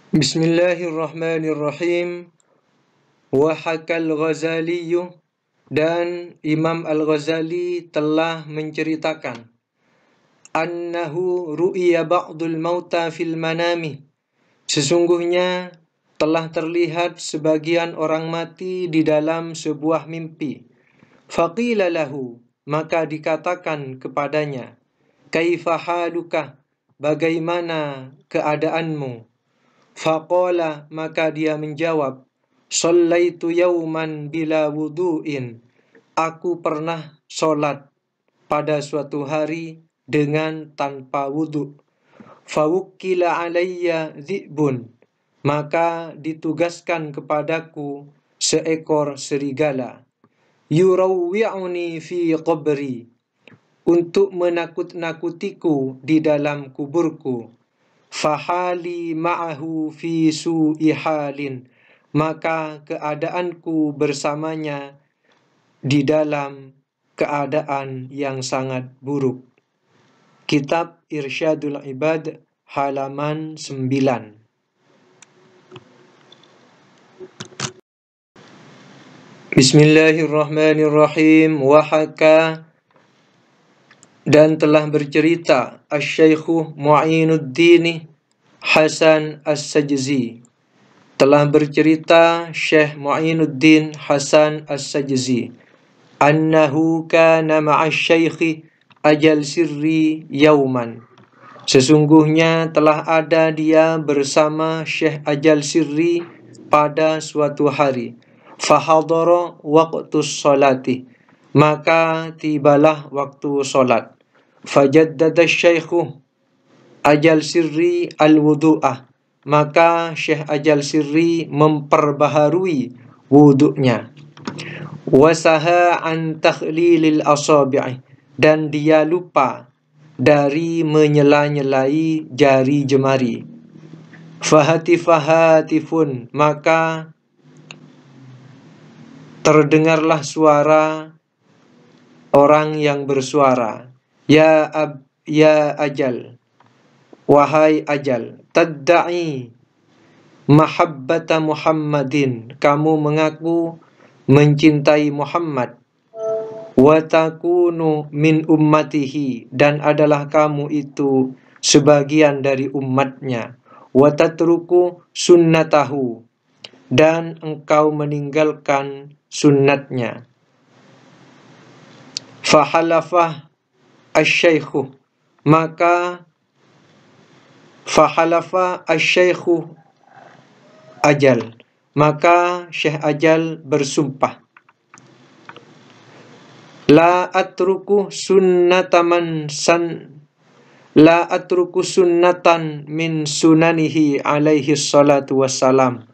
Bismillahirrahmanirrahim. Wa hakal Ghazali, dan Imam Al-Ghazali telah menceritakan, annahu ru'iya ba'dul mauta fil manami, sesungguhnya telah terlihat sebagian orang mati di dalam sebuah mimpi. Faqila lahu, maka dikatakan kepadanya, kaifa haluka, bagaimana keadaanmu? Faqala, maka dia menjawab, shallaitu yauman bila wudu'in, aku pernah sholat pada suatu hari dengan tanpa wudu. Fawukkila alayya dhi'bun, maka ditugaskan kepadaku seekor serigala. Yurawwi'uni fi qabri, untuk menakut-nakutiku di dalam kuburku. Fahali ma'ahu fi su'i halin, maka keadaanku bersamanya di dalam keadaan yang sangat buruk. Kitab Irsyadul Ibad, halaman 9. Bismillahirrahmanirrahim. Wahaka, dan telah bercerita Asy-Syaikh Mu'inuddin Hasan As-Sajzi, telah bercerita Syekh Mu'inuddin Hasan As-Sajzi, annahu kana ma'asy-Syaikh Ajal Sirri yauman, sesungguhnya telah ada dia bersama Syekh Ajal Sirri pada suatu hari. Fahadara waqtus sholati, maka tibalah waktu solat. Fajaddada Syaikh Ajal Sirri al-wudu'ah, maka Syekh Ajal Sirri memperbaharui wuduknya. Wasaha an takhlilil asabi'i, dan dia lupa dari menyela-nyelai jari jemari. Fahatifun, maka terdengarlah suara orang yang bersuara, ya Ajal, wahai Ajal, tadda'i mahabbata Muhammadin, kamu mengaku mencintai Muhammad. Wa takunu min ummatihi, dan adalah kamu itu sebagian dari umatnya. Wa tatruku sunnatahu, dan engkau meninggalkan sunnatnya. Fahalafah asy-Syaikh, maka Fahalafa asy-Syaikh Ajal, maka Syekh Ajal bersumpah, La atruku sunnatan min sunanihi alaihi salatu wassalam,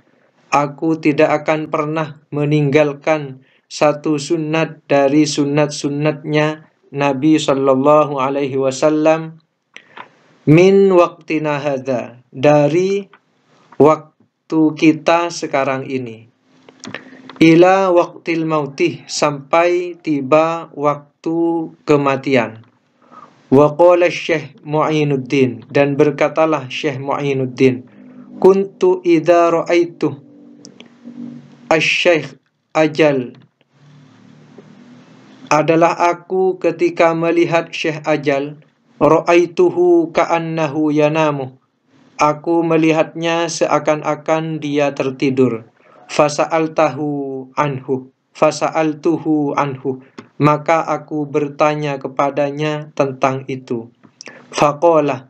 aku tidak akan pernah meninggalkan satu sunnat dari sunnat-sunnatnya Nabi sallallahu alaihi wasallam, min waktina hadza, dari waktu kita sekarang ini, ila waqtil mautih, sampai tiba waktu kematian. Wa qala Syekh Mu'inuddin, dan berkatalah Syekh Mu'inuddin, kuntu idza ra'aitu asy-Syaikh Ajal, adalah aku ketika melihat Syekh Ajal, ra'aituhu ka'annahu yanamu, aku melihatnya seakan-akan dia tertidur. Fasa'altuhu anhu, maka aku bertanya kepadanya tentang itu. Faqala,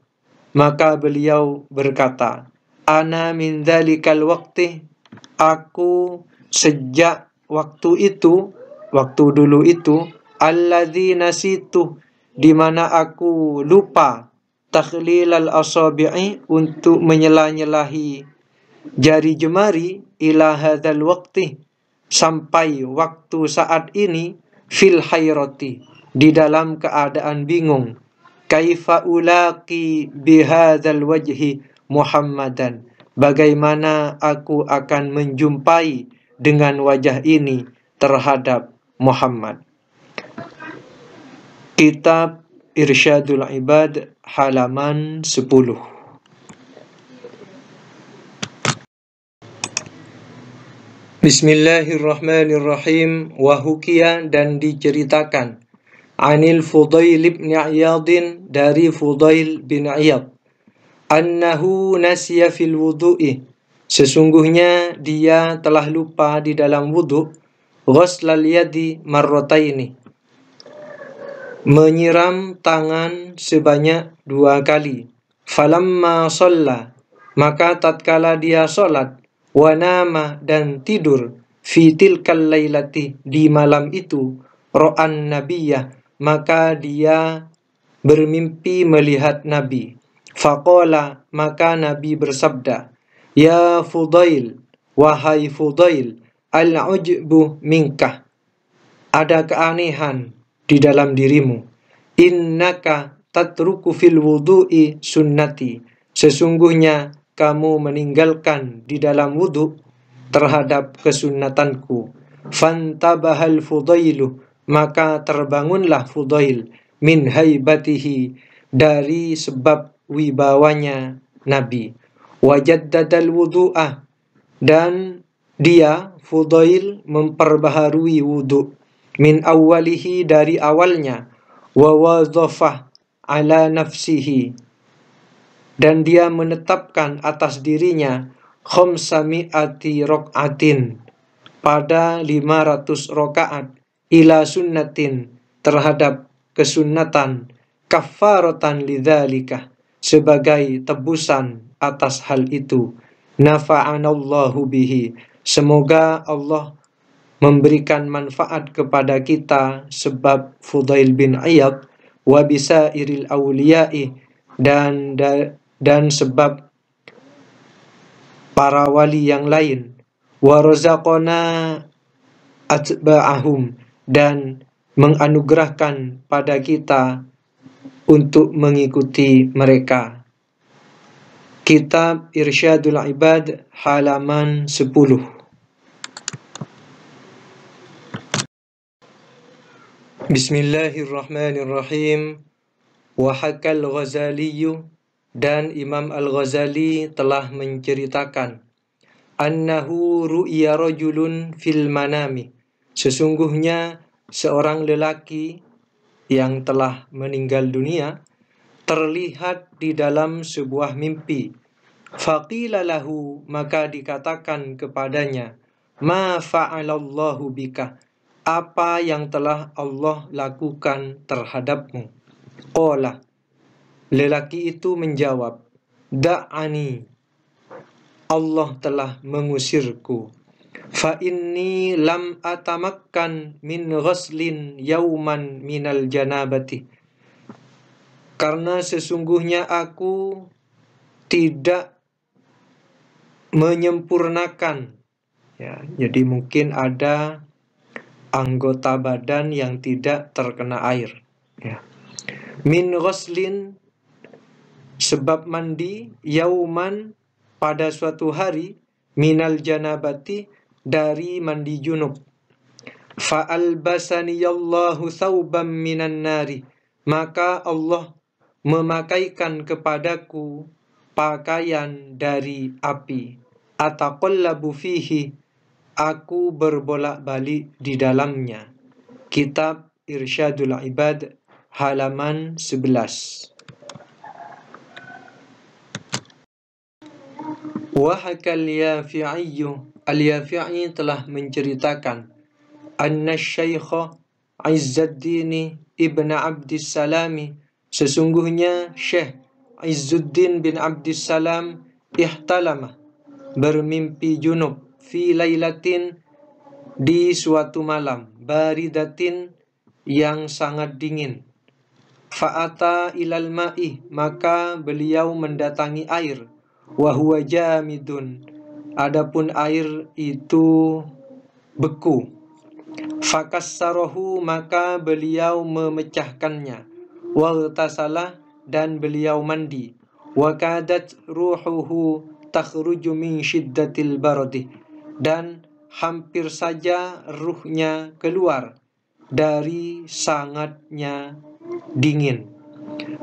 maka beliau berkata, ana min dzalikal waqti, aku sejak waktu itu, waktu dulu itu, alladzi nasitu, di mana aku lupa, takhlilal asabi'i, untuk menyela-nyelahi jari jemari, ila hadzal waqti, sampai waktu saat ini, fil hayrati, di dalam keadaan bingung, kaifa ulaqi bihadzal wajhi Muhammadan, bagaimana aku akan menjumpai dengan wajah ini terhadap Muhammad. Kitab Irsyadul Ibad, halaman 10. Bismillahirrahmanirrahim. Wahukia, dan diceritakan, Anil Fudail bin Iyadin, dari Fudail bin Iyad, annahu nasiya fil wudu'i, sesungguhnya dia telah lupa di dalam wudu, ghuslal yadi marrataini, menyiram tangan sebanyak 2 kali. Falamma shalla, maka tatkala dia salat, wa nama, dan tidur, fi tilkal lailati, di malam itu, ra'an nabiyya, maka dia bermimpi melihat Nabi. Faqala, maka Nabi bersabda, Ya Fudail, wahai Fudail, al-ujbu minkah, ada keanehan di dalam dirimu. Innaka tatruku fil wudu'i sunnati, sesungguhnya kamu meninggalkan di dalam wudu terhadap kesunnatanku. Fantabahal Fudailu, maka terbangunlah Fudail, min haibatihi, dari sebab wibawanya Nabi. Wajaddadal wudu'ah, dan dia Fudail memperbaharui wudu, min awalihi, dari awalnya, wa wadhafah ala nafsihi, dan dia menetapkan atas dirinya, khamsami'ati rok'atin, pada 500 rakaat, ila sunnatin, terhadap kesunnatan, kafaratan lidzalika, sebagai tebusan atas hal itu. Nafa'anallahu bihi, semoga Allah memberikan manfaat kepada kita sebab Fudail bin Iyad, wa bisairil awliya'i, dan sebab para wali yang lain, wa razaqana atba'ahum, dan menganugerahkan pada kita untuk mengikuti mereka. Kitab Irsyadul Ibad, halaman 10. Bismillahirrahmanirrahim. Wahakal Ghazaliyu, dan Imam Al-Ghazali telah menceritakan, annahu ru'ya rajulun fil manami, sesungguhnya seorang lelaki yang telah meninggal dunia terlihat di dalam sebuah mimpi. Faqila lahu, maka dikatakan kepadanya, ma fa'alallahu bika, apa yang telah Allah lakukan terhadapmu. Qala, lelaki itu menjawab, da'ani, Allah telah mengusirku. Fa inni lam atamakkan min ghuslin yauman minal janabati, karena sesungguhnya aku tidak menyempurnakan, ya, jadi mungkin ada anggota badan yang tidak terkena air, ya. Min ghuslin, sebab mandi, yauman, pada suatu hari, minal janabati, dari mandi junub. Fa'albasaniyallahu thawbam minan nari, maka Allah memakaikan kepadaku pakaian dari api. Ataqallabu fihi, aku berbolak-balik di dalamnya. Kitab Irsyadul Ibad, halaman 11. Wahakal Yafi'iyyu, Al-Yafi'i telah menceritakan, anna Syaikh Izzuddin ibn Abdissalami, sesungguhnya Syekh Izzuddin bin Abdissalam, ihtalama, bermimpi junub, fi lailatin, di suatu malam, baridatin, yang sangat dingin. Fa'ata ilal ma'i, maka beliau mendatangi air, wa huwa jamidun, adapun air itu beku. Fakassarahu, maka beliau memecahkannya. Waghtasalah, dan beliau mandi. Wa kadat ruhuhu takhruju min syiddatil bardi, dan hampir saja ruhnya keluar dari sangatnya dingin.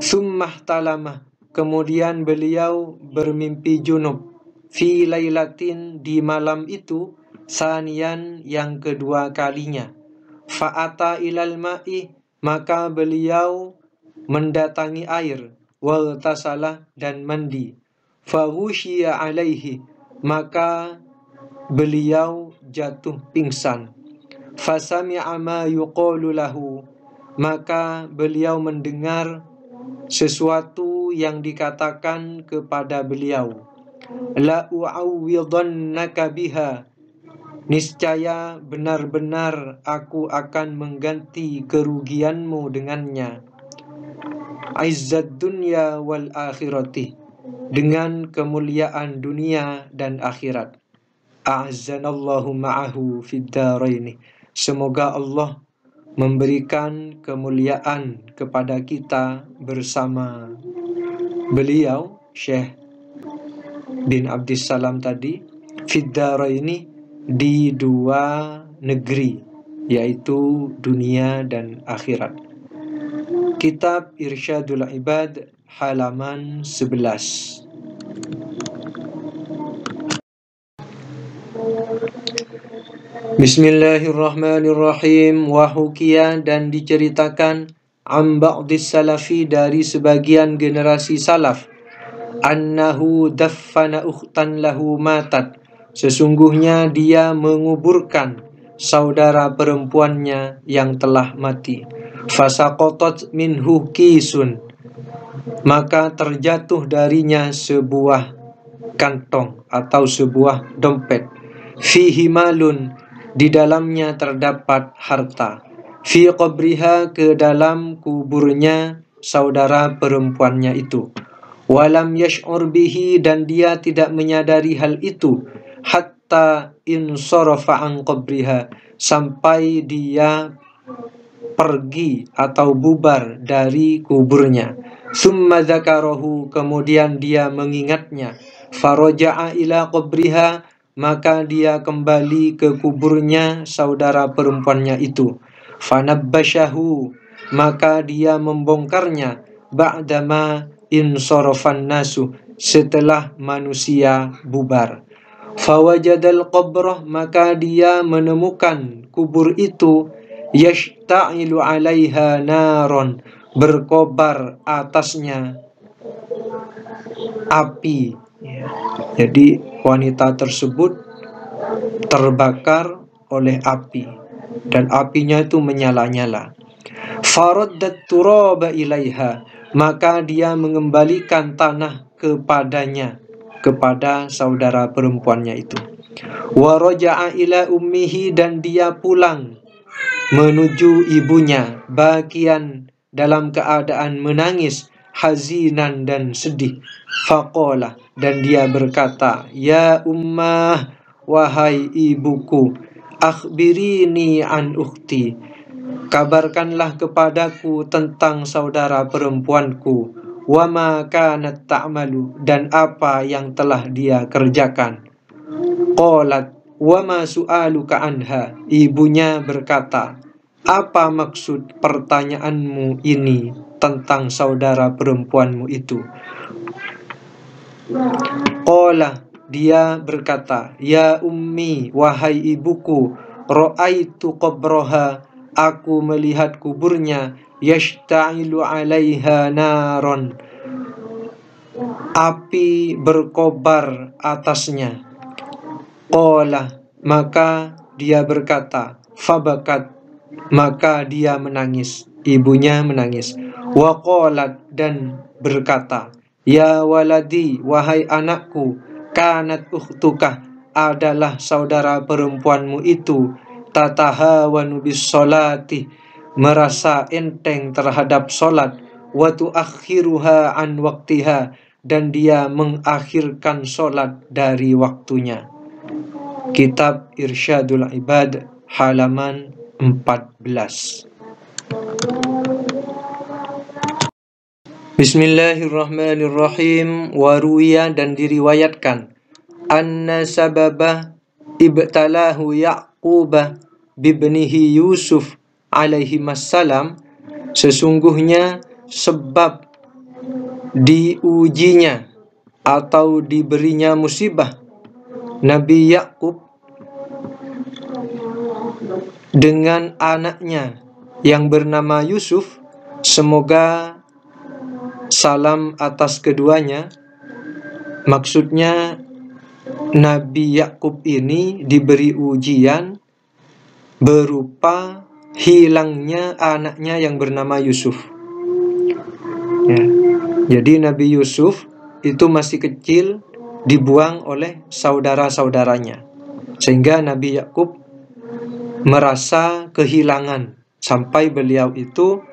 Summah talamah, kemudian beliau bermimpi junub, fi lailatin, di malam itu, Sanian yang kedua kalinya. Fa'ata ilal ma'i, maka beliau mendatangi air. Waltasalah, dan mandi. Faghushiya alaihi, maka beliau jatuh pingsan. Fasami'a ma yuqalu lahu, maka beliau mendengar sesuatu yang dikatakan kepada beliau. La u'awwidannaka biha, niscaya benar-benar aku akan mengganti kerugianmu dengannya. Izzat dunya wal akhirati, dengan kemuliaan dunia dan akhirat. A'azzanallahu ma'ahu fid daraini, semoga Allah memberikan kemuliaan kepada kita bersama beliau Syekh bin Abdissalam tadi, fid daraini, di dua negeri, yaitu dunia dan akhirat. Kitab Irsyadul Ibad, halaman 11. Bismillahirrahmanirrahim. Wahukia, dan diceritakan, an ba'dis salafi, dari sebagian generasi salaf, annahu daffana ukhtan lahu matat, sesungguhnya dia menguburkan saudara perempuannya yang telah mati. Fasaqatat minhu kisun, maka terjatuh darinya sebuah kantong atau sebuah dompet. Fihi malun, di dalamnya terdapat harta. Fi qabriha, ke dalam kuburnya saudara perempuannya itu. Walam yash'ur bihi, dan dia tidak menyadari hal itu. Hatta insarafa an qabriha, sampai dia pergi atau bubar dari kuburnya. Summa dzakarahu, kemudian dia mengingatnya. Faraja'a ila qabriha, maka dia kembali ke kuburnya saudara perempuannya itu. Fanabbashahu, maka dia membongkarnya. Ba'dama insarafan nasu, setelah manusia bubar. Fawajadal qabrah, maka dia menemukan kubur itu. Yashta'ilu 'alaiha naron, berkobar atasnya api. Jadi wanita tersebut terbakar oleh api, dan apinya itu menyala-nyala. Faraddat turaba ilaiha, maka dia mengembalikan tanah kepadanya, kepada saudara perempuannya itu. Wa raja'a ila ummihi, dan dia pulang menuju ibunya, bagian, dalam keadaan menangis, hazinan, dan sedih. Faqala, dan dia berkata, ya ummah, wahai ibuku, akhbirini an ukhti, kabarkanlah kepadaku tentang saudara perempuanku. Wama kanat ta'malu, dan apa yang telah dia kerjakan. Qalat, wama su'aluka anha, ibunya berkata, apa maksud pertanyaanmu ini tentang saudara perempuanmu itu? Qala, dia berkata, ya ummi, wahai ibuku, ra'aitu qabraha, aku melihat kuburnya, yashta'ilu 'alaiha naron, api berkobar atasnya. Qala, maka dia berkata, fabakat, maka dia menangis, ibunya menangis. Wa qalat, dan berkata, ya waladi, wahai anakku, kanat ukhtuka, adalah saudara perempuanmu itu, tatahawanu bis sholati, merasa enteng terhadap solat, wa tuakhiruha an waktiha, dan dia mengakhirkan solat dari waktunya. Kitab Irsyadul Ibad, halaman 14. Bismillahirrahmanirrahim. Waruya, dan diriwayatkan, anna sababa ibtalahu Ya'qub bibnihi Yusuf alaihi wassalam, sesungguhnya sebab diujinya atau diberinya musibah Nabi Ya'qub dengan anaknya yang bernama Yusuf, semoga salam atas keduanya. Maksudnya Nabi Yakub ini diberi ujian berupa hilangnya anaknya yang bernama Yusuf. Ya. Jadi Nabi Yusuf itu masih kecil, dibuang oleh saudara-saudaranya, sehingga Nabi Yakub merasa kehilangan sampai beliau itu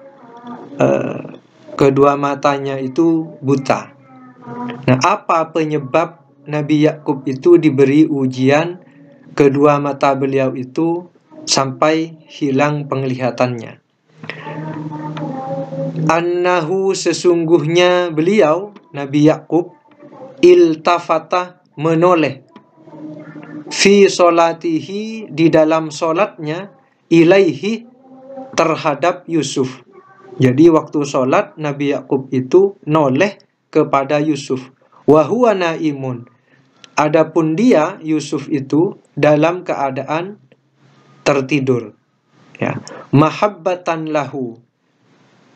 kedua matanya itu buta. Nah, apa penyebab Nabi Yakub itu diberi ujian kedua mata beliau itu sampai hilang penglihatannya? Annahu, sesungguhnya beliau Nabi Yakub iltafata, menoleh, fi solatihi, di dalam solatnya, ilaihi, terhadap Yusuf. Jadi waktu solat Nabi Yakub itu noleh kepada Yusuf. Wa huwa naimun, adapun dia Yusuf itu dalam keadaan tertidur. Ya, mahabbatan lahu,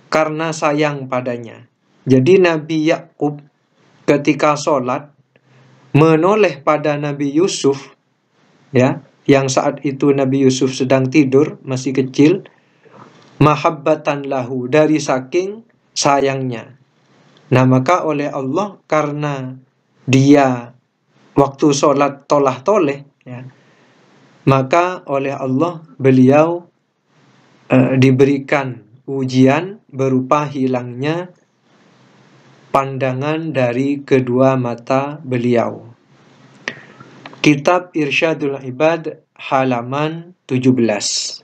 karena sayang padanya. Jadi Nabi Yakub ketika sholat menoleh pada Nabi Yusuf, ya, yang saat itu Nabi Yusuf sedang tidur, masih kecil, mahabbatan lahu, dari saking sayangnya. Nah, maka oleh Allah, karena dia waktu sholat tolah-toleh, ya, maka oleh Allah beliau diberikan ujian berupa hilangnya pandangan dari kedua mata beliau. Kitab Irsyadul Ibad halaman 17.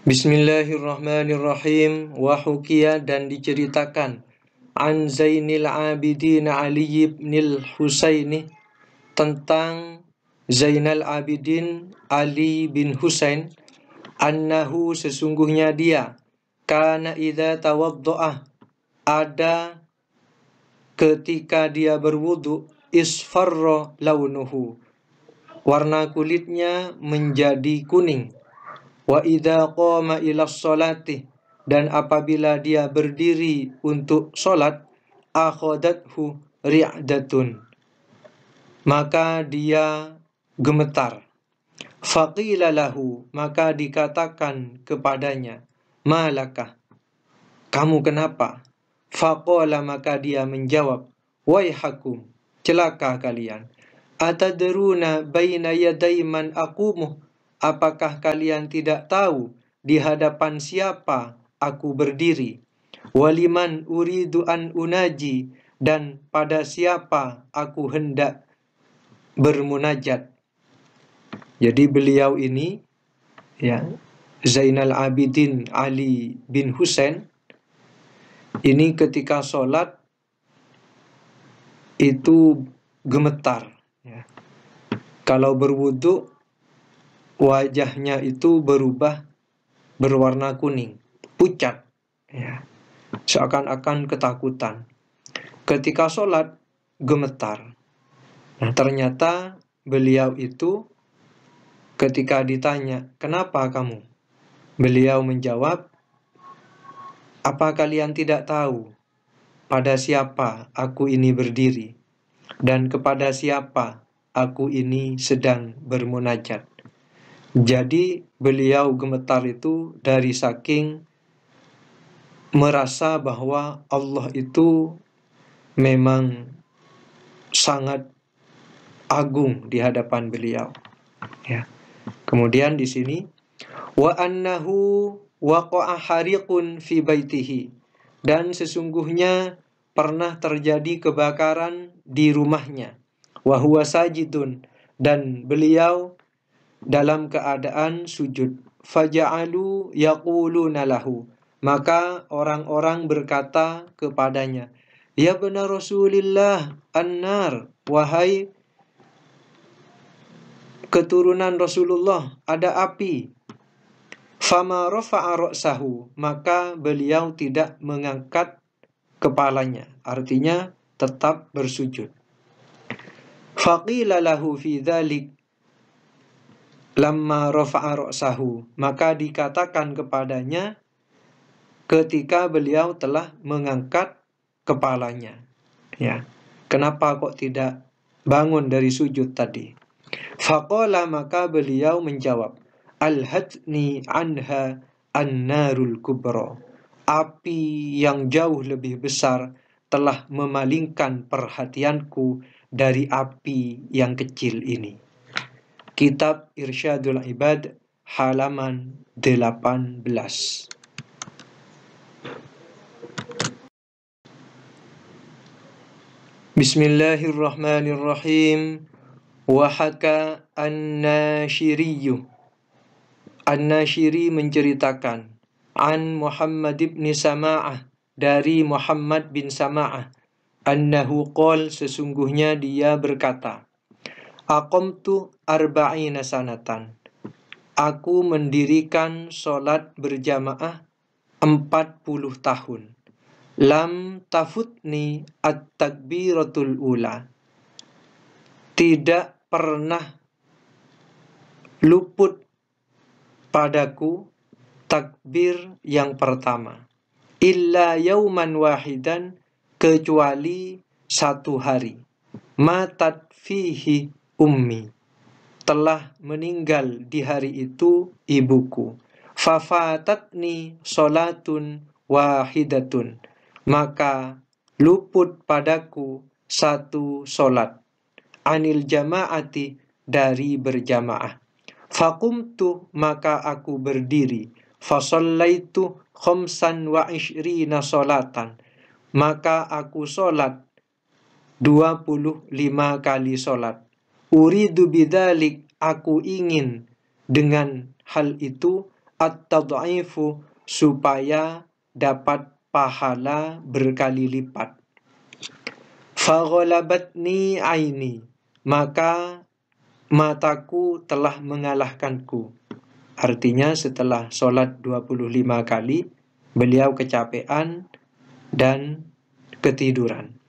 Bismillahirrahmanirrahim. Wa hukiya, dan diceritakan, an Zainil Abidin Ali ibnil Husaini, tentang Zainal Abidin Ali bin Husain, annahu, sesungguhnya dia, kana idza tawaddo'a, ada ketika dia berwudu, isfarra launuhu, warna kulitnya menjadi kuning. Wa idza qama ila sholati, dan apabila dia berdiri untuk sholat, akhadathu ri'datun, maka dia gemetar. Faqila lahu, maka dikatakan kepadanya, malaka, kamu kenapa? Faqala, maka dia menjawab, waihakum, celaka kalian. Atadruna baina yaday man aqumu, apakah kalian tidak tahu di hadapan siapa aku berdiri? Waliman uridu an unaji, dan pada siapa aku hendak bermunajat. Jadi beliau ini, ya, Zainal Abidin Ali bin Husain, ini ketika sholat itu gemetar, ya. Kalau berwudu, wajahnya itu berubah berwarna kuning, pucat, ya, seakan-akan ketakutan. Ketika sholat gemetar. Nah, ternyata beliau itu ketika ditanya, kenapa kamu? Beliau menjawab, apa kalian tidak tahu pada siapa aku ini berdiri, dan kepada siapa aku ini sedang bermunajat. Jadi beliau gemetar itu dari saking merasa bahwa Allah itu memang sangat agung di hadapan beliau. Ya. Kemudian di sini, wa annahu waqa'a hariqun fi baitihi, dan sesungguhnya pernah terjadi kebakaran di rumahnya. Wa huwa sajidun, dan beliau dalam keadaan sujud. Faja'alu yaquluna lahu, maka orang-orang berkata kepadanya, ya benar Rasulillah, annar, wahai keturunan Rasulullah, ada api. Fama rafa'a ra'sahu, maka beliau tidak mengangkat kepalanya, artinya tetap bersujud. Faqila lahu fi dzalik, lamma rafa'a ra'sahu, maka dikatakan kepadanya ketika beliau telah mengangkat kepalanya. Ya. Kenapa kok tidak bangun dari sujud tadi? Faqala, maka beliau menjawab, alhatni anha an-narul kubra. Api yang jauh lebih besar telah memalingkan perhatianku dari api yang kecil ini. Kitab Irsyadul Ibad, halaman 18. Bismillahirrahmanirrahim. Wahaka an-Nashiriyu. An-Nashiri menceritakan an Muhammad ibn Sama'ah, dari Muhammad bin Sama'ah, annahu qol, sesungguhnya dia berkata, aqamtu arba'ina sanatan, aku mendirikan solat berjamaah 40 tahun. Lam tafutni at-takbiratul ula, tidak pernah luput padaku takbir yang pertama. Illa yauman wahidan, kecuali satu hari. Matat fihi ummi, telah meninggal di hari itu ibuku. Fafatatni solatun wahidatun, maka luput padaku satu solat. Anil jama'ati, dari berjamaah. Faqumtu, maka aku berdiri. Fasallaitu khamsan wa ishrina solatan, maka aku solat 25 kali solat. Uridu bidzalik, aku ingin dengan hal itu at-tad'ifu, supaya dapat pahala berkali lipat. Faghalabatni aini, maka mataku telah mengalahkanku. Artinya setelah sholat 25 kali, beliau kecapean dan ketiduran.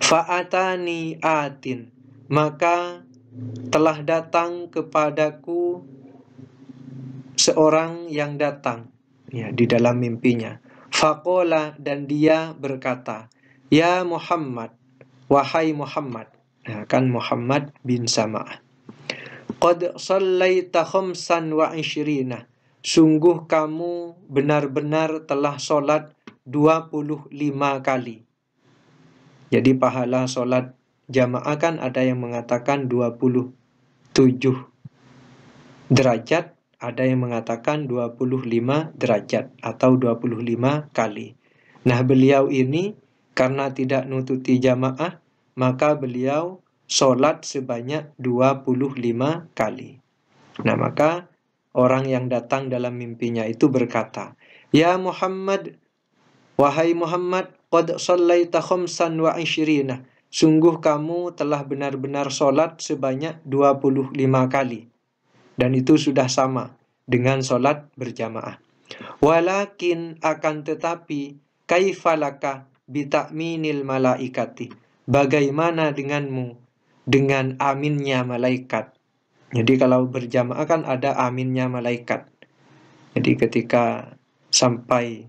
Fa'atani atin, maka telah datang kepadaku seorang yang datang, ya, di dalam mimpinya. Faqala, dan dia berkata, ya Muhammad, wahai Muhammad. Nah, kan Muhammad bin Sama'ah. Qad sallaita khamsan wa ishrina, sungguh kamu benar-benar telah solat 25 kali. Jadi pahala solat jamaah kan ada yang mengatakan 27 derajat, ada yang mengatakan 25 derajat atau 25 kali. Nah, beliau ini karena tidak nututi jamaah, maka beliau sholat sebanyak 25 kali. Nah, maka orang yang datang dalam mimpinya itu berkata, ya Muhammad, wahai Muhammad, qad shallaita khamsan wa ishrina, sungguh kamu telah benar-benar sholat sebanyak 25 kali. Dan itu sudah sama dengan sholat berjamaah. Walakin, akan tetapi, kaifalaka bita'minil malaikati, bagaimana denganmu dengan aminnya malaikat. Jadi kalau berjamaah kan ada aminnya malaikat. Jadi ketika sampai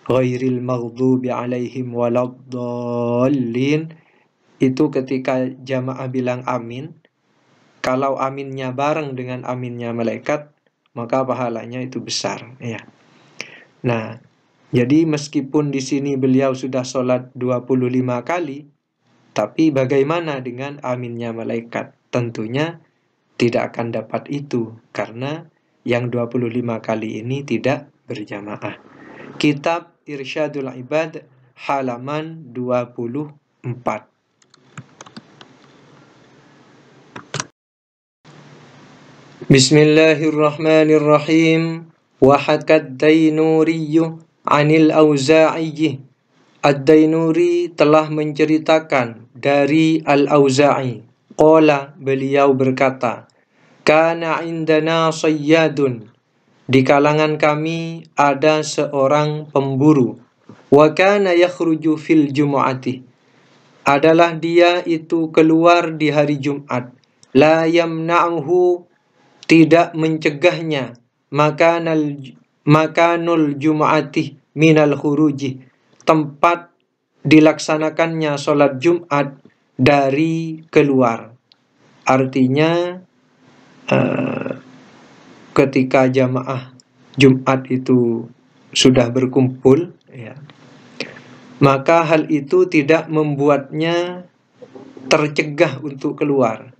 ghairil maghdubi alaihim waladdallin, itu ketika jamaah bilang amin, kalau aminnya bareng dengan aminnya malaikat, maka pahalanya itu besar, ya. Nah, jadi meskipun di sini beliau sudah sholat 25 kali, tapi bagaimana dengan aminnya malaikat? Tentunya tidak akan dapat itu, karena yang 25 kali ini tidak berjamaah. Kitab Irsyadul Ibad, halaman 24. Bismillahirrahmanirrahim. Wahakat Dainuriyu anil Auza'i. Ad-Dainuri telah menceritakan dari Al-Auza'i. Qala, beliau berkata, kana indana sayyadun, di kalangan kami ada seorang pemburu. Wa kana yakhruju fil jumu'ati, adalah dia itu keluar di hari Jumat. La yamna'uhu, tidak mencegahnya makanul jum'ati minal khuruji, tempat dilaksanakannya sholat Jumat dari keluar. Artinya ketika jamaah Jumat itu sudah berkumpul, ya, maka hal itu tidak membuatnya tercegah untuk keluar.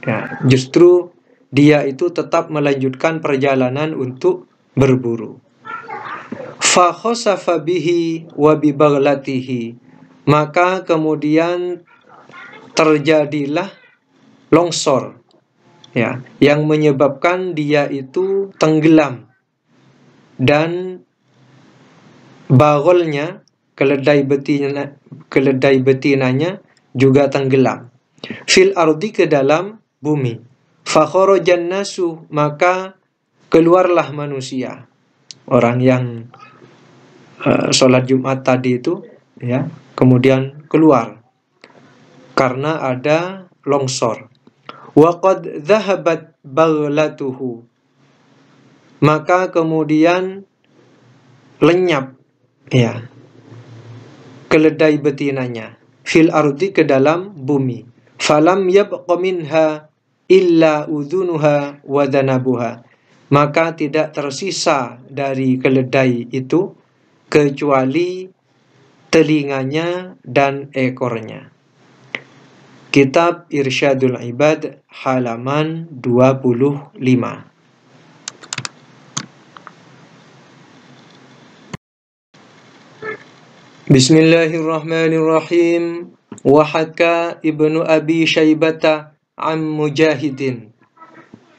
Ya, justru dia itu tetap melanjutkan perjalanan untuk berburu. Fa khosafa bihi wa bi baghlatihi, maka kemudian terjadilah longsor, ya, yang menyebabkan dia itu tenggelam dan bagolnya, keledai betinanya juga tenggelam. Fil ardi, ke dalam bumi. Fa kharajan nasu, maka keluarlah manusia, orang yang sholat Jumat tadi itu, ya, kemudian keluar karena ada longsor. Wa qad dhahabat baghlatuhu, maka kemudian lenyap, ya, keledai betinanya. Fil ardi, ke dalam bumi. Falam yabqa minha illa udhunuha wa dhanabuha, maka tidak tersisa dari keledai itu kecuali telinganya dan ekornya. Kitab Irsyadul Ibad, halaman 25. Bismillahirrahmanirrahim. Wa haka Ibnu Abi Syaibata an Mujahidin.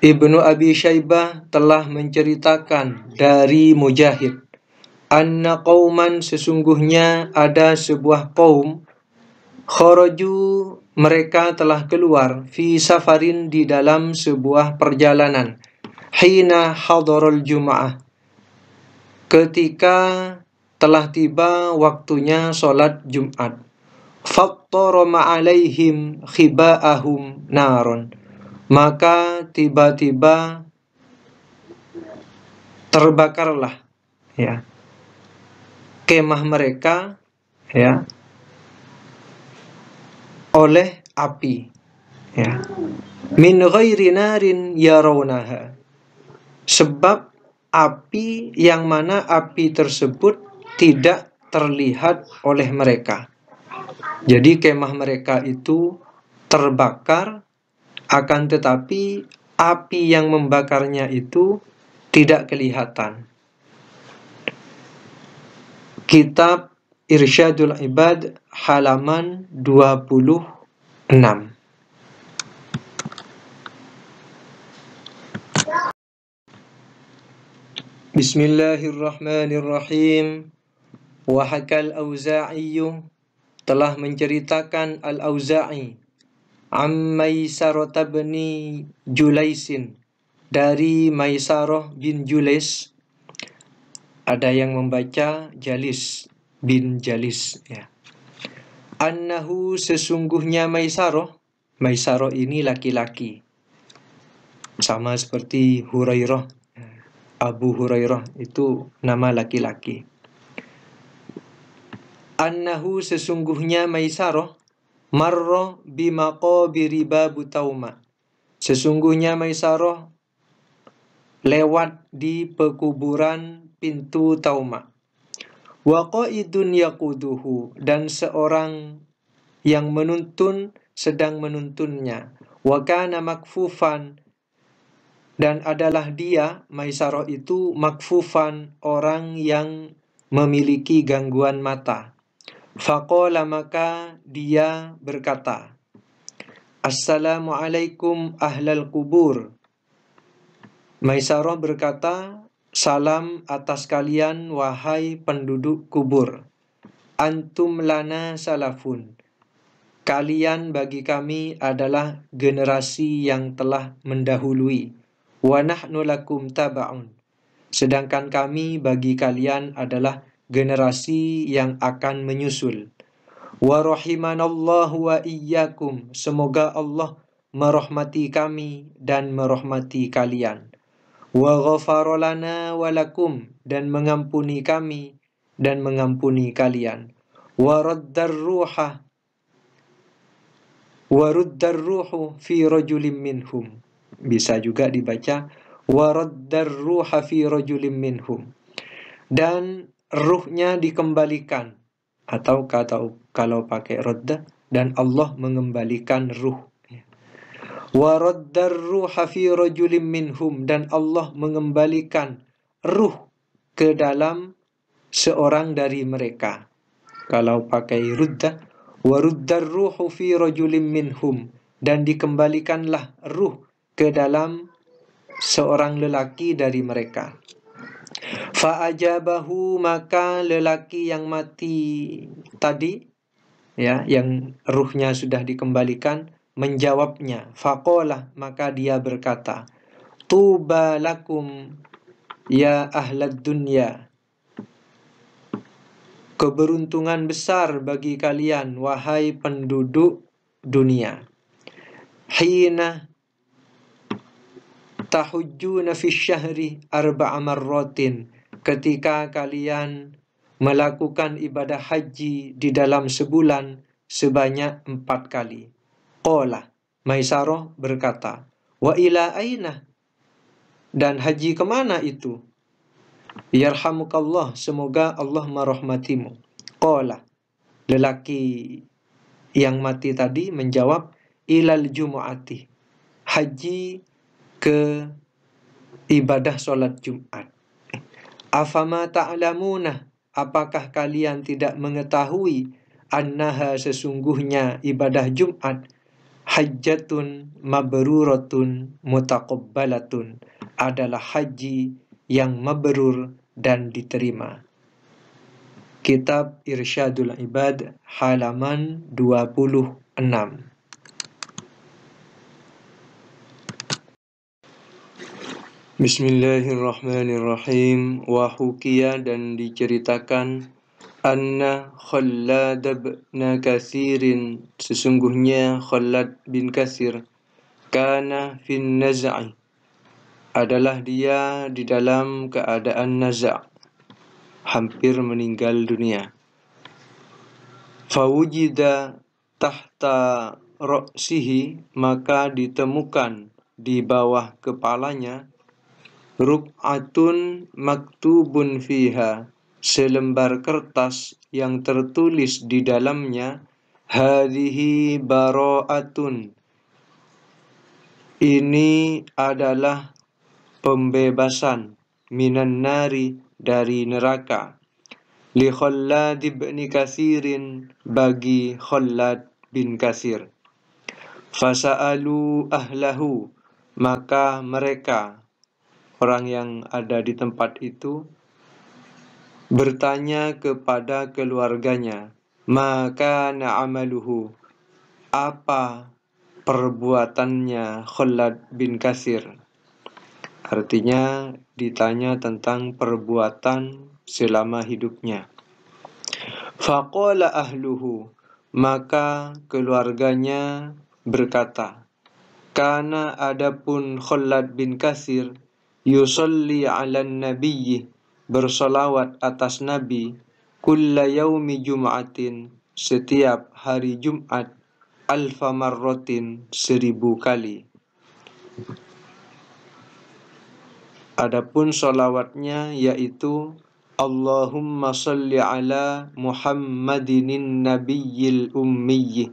Ibnu Abi Syaibah telah menceritakan dari Mujahid, anna qauman, sesungguhnya ada sebuah kaum, kharaju, mereka telah keluar, fi safarin, di dalam sebuah perjalanan, hina hadarul jum'ah, ketika telah tiba waktunya sholat Jumat. Fattarama alaihim khiba'ahum naron, maka tiba-tiba terbakarlah, ya, kemah mereka, ya, oleh api, ya, min ghairi narin yarawnaha, sebab api yang mana api tersebut tidak terlihat oleh mereka. Jadi kemah mereka itu terbakar, akan tetapi api yang membakarnya itu tidak kelihatan. Kitab Irsyadul Ibad, halaman 26. Bismillahirrahmanirrahim. Wa hakal Auza'i, telah menceritakan Al-Auza'i, Maisarah bin Julaisin, dari Maisarah bin Julais. Ada yang membaca Jalis bin Jalis, ya. Annahu, sesungguhnya Maisarah ini laki-laki, sama seperti Hurairah. Abu Hurairah itu nama laki-laki. Annahu, sesungguhnya Maisarah, marra bimaqabiri babu Tauma, sesungguhnya Maisarah lewat di pekuburan pintu Tauma. Wa qaidun yaquduhu, dan seorang yang menuntun sedang menuntunnya. Wa kana makfufan, dan adalah dia Maisarah itu makfufan, orang yang memiliki gangguan mata. Faqala, maka dia berkata, Assalamualaikum ahlal kubur. Maisarah berkata, salam atas kalian wahai penduduk kubur. Antum lana salafun, kalian bagi kami adalah generasi yang telah mendahului. Wa nahnu lakum taba'un, sedangkan kami bagi kalian adalah generasi yang akan menyusul. Wa rahimanallahu wa iyyakum, semoga Allah merahmati kami dan merahmati kalian. Wa ghafara lana wa lakum, dan mengampuni kami dan mengampuni kalian. Wa raddar ruhu fi rajulin minhum. Bisa juga dibaca wa raddar ruha fi rajulin minhum. Dan ruhnya dikembalikan, atau kalau pakai radda, dan Allah mengembalikan ruh. Wa raddar ruha fi rajulin minhum, dan Allah mengembalikan ruh ke dalam seorang dari mereka. Kalau pakai rudda, wa ruddar ruhu fi rajulin minhum, dan dikembalikanlah ruh ke dalam seorang lelaki dari mereka. Fa'ajabahu, maka lelaki yang mati tadi, ya, yang ruhnya sudah dikembalikan, menjawabnya. Faqala, maka dia berkata, tuba lakum ya ahlad dunya, keberuntungan besar bagi kalian wahai penduduk dunia. Hina tahujjuna fi syahri arba'a marratin, ketika kalian melakukan ibadah haji di dalam sebulan sebanyak 4 kali. Qala, Maisarah berkata, wa ila aina, dan haji kemana itu? Yarhamukallah, semoga Allah merahmatimu. Qala, lelaki yang mati tadi menjawab, ilal jumu'ati, haji ke ibadah sholat Jumat. Afama ta'lamuna, apakah kalian tidak mengetahui, annaha, sesungguhnya ibadah Jumat, hajjatun mabruratun mutaqabbalatun, adalah haji yang mabrur dan diterima. Kitab Irsyadul Ibad, halaman 26. Bismillahirrahmanirrahim. Wa hukiya, dan diceritakan, anna Khallad bin Katsirin, sesungguhnya Khallad bin Katsir, kana fin naz'i, adalah dia di dalam keadaan naza', hampir meninggal dunia. Fawujida tahta ra'sihi, maka ditemukan di bawah kepalanya, ruk'atun maktubun fiha, selembar kertas yang tertulis di dalamnya, hadhihi bara'atun, ini adalah pembebasan, minan nari, dari neraka, li Khallad bin Katsirin, bagi Khallad bin Katsir. Fasa'alu ahlahu, maka mereka, orang yang ada di tempat itu, bertanya kepada keluarganya, maka na'amaluhu, apa perbuatannya Khallad bin Katsir. Artinya ditanya tentang perbuatan selama hidupnya. Faqala ahluhu, maka keluarganya berkata, kana, adapun Khallad bin Katsir, yusalli 'alan nabiyyi, bersolawat atas nabi, kulla yaumi jum'atin, setiap hari Jumat, alfa marrotin, 1000 kali. Adapun solawatnya yaitu Allahumma salli ala Muhammadinin nabiyyil ummiyyi,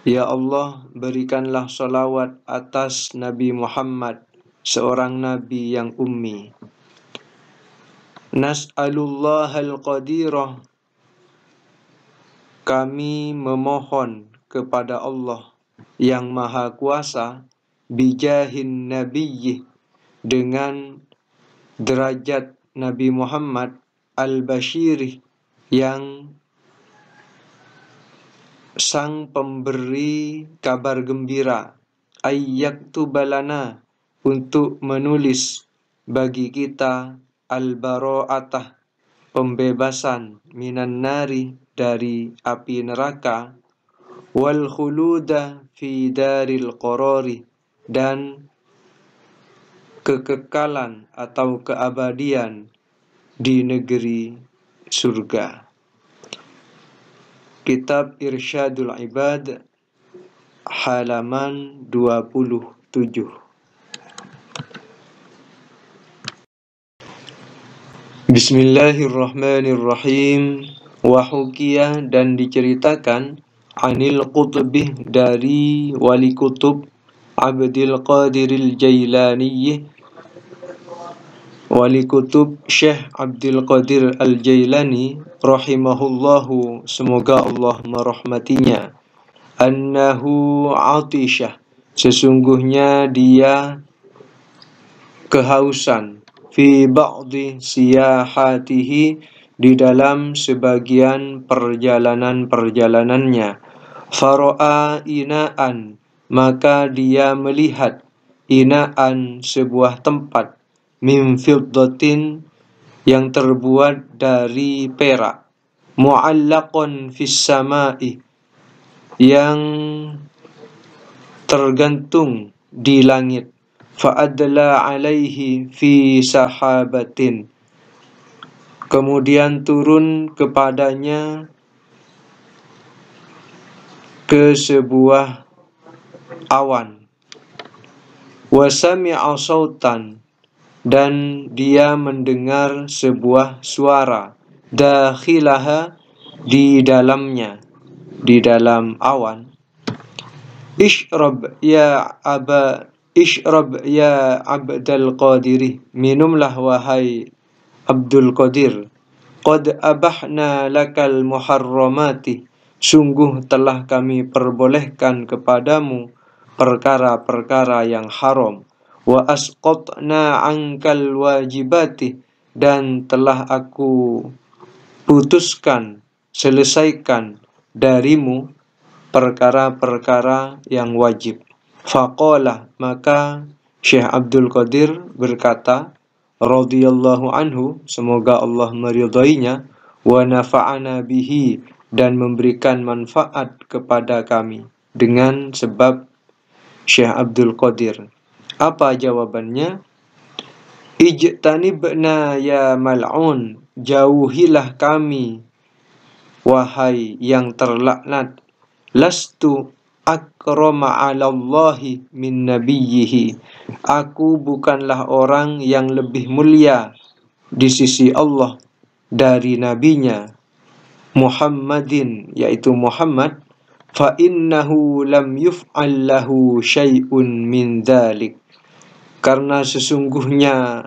ya Allah, berikanlah solawat atas Nabi Muhammad, seorang nabi yang ummi. Nas'alullahal qadirah, kami memohon kepada Allah yang maha kuasa, bijahin nabiyyi, dengan derajat Nabi Muhammad, al-Bashiri, yang sang pemberi kabar gembira, ayyaktubalana, untuk menulis bagi kita, al-bara'atah, pembebasan, minan nari, dari api neraka, wal khuluda fi daril qarari, dan kekekalan atau keabadian di negeri surga. Kitab Irsyadul Ibad, halaman 27. Bismillahirrahmanirrahim. Wahukiyah, dan diceritakan, anil qutbih, dari wali kutub, Abdul Qadiril Jailani, wali kutub Syekh Abdul Qadir Al-Jailani rahimahullahu, semoga Allah merahmatinya, annahu atisha, sesungguhnya dia kehausan, fi ba'di siyahatihi, di dalam sebagian perjalanan-perjalanannya, fara'a inaan, maka dia melihat, inaan, sebuah tempat, min fiddatin, yang terbuat dari perak, mu'allaqon fis sama'i, yang tergantung di langit, fa'adla alaihi fi sahabatin, kemudian turun kepadanya ke sebuah awan, wa sami'a sautan, dan dia mendengar sebuah suara, dakhilaha, di dalamnya, di dalam awan, ishrab ya Abdul Qadiri, minumlah wahai Abdul Qadir, qad abahna lakal muharramati, sungguh telah kami perbolehkan kepadamu perkara-perkara yang haram, wa asqatna ankal wajibati, dan telah aku putuskan, selesaikan darimu perkara-perkara yang wajib. Faqala, maka Syekh Abdul Qadir berkata, radhiyallahu anhu, semoga Allah meridainya, wa nafa'ana bihi, dan memberikan manfaat kepada kami dengan sebab Syekh Abdul Qadir. Apa jawabannya? Ijtanibna ya mal'un, jauhilah kami wahai yang terlaknat, lastu akrama 'alallahi min nabiyhi, aku bukanlah orang yang lebih mulia di sisi Allah dari nabinya, Muhammadin, yaitu Muhammad, fa innahu lam yuf'al lahu syai'un min dzalik, karena sesungguhnya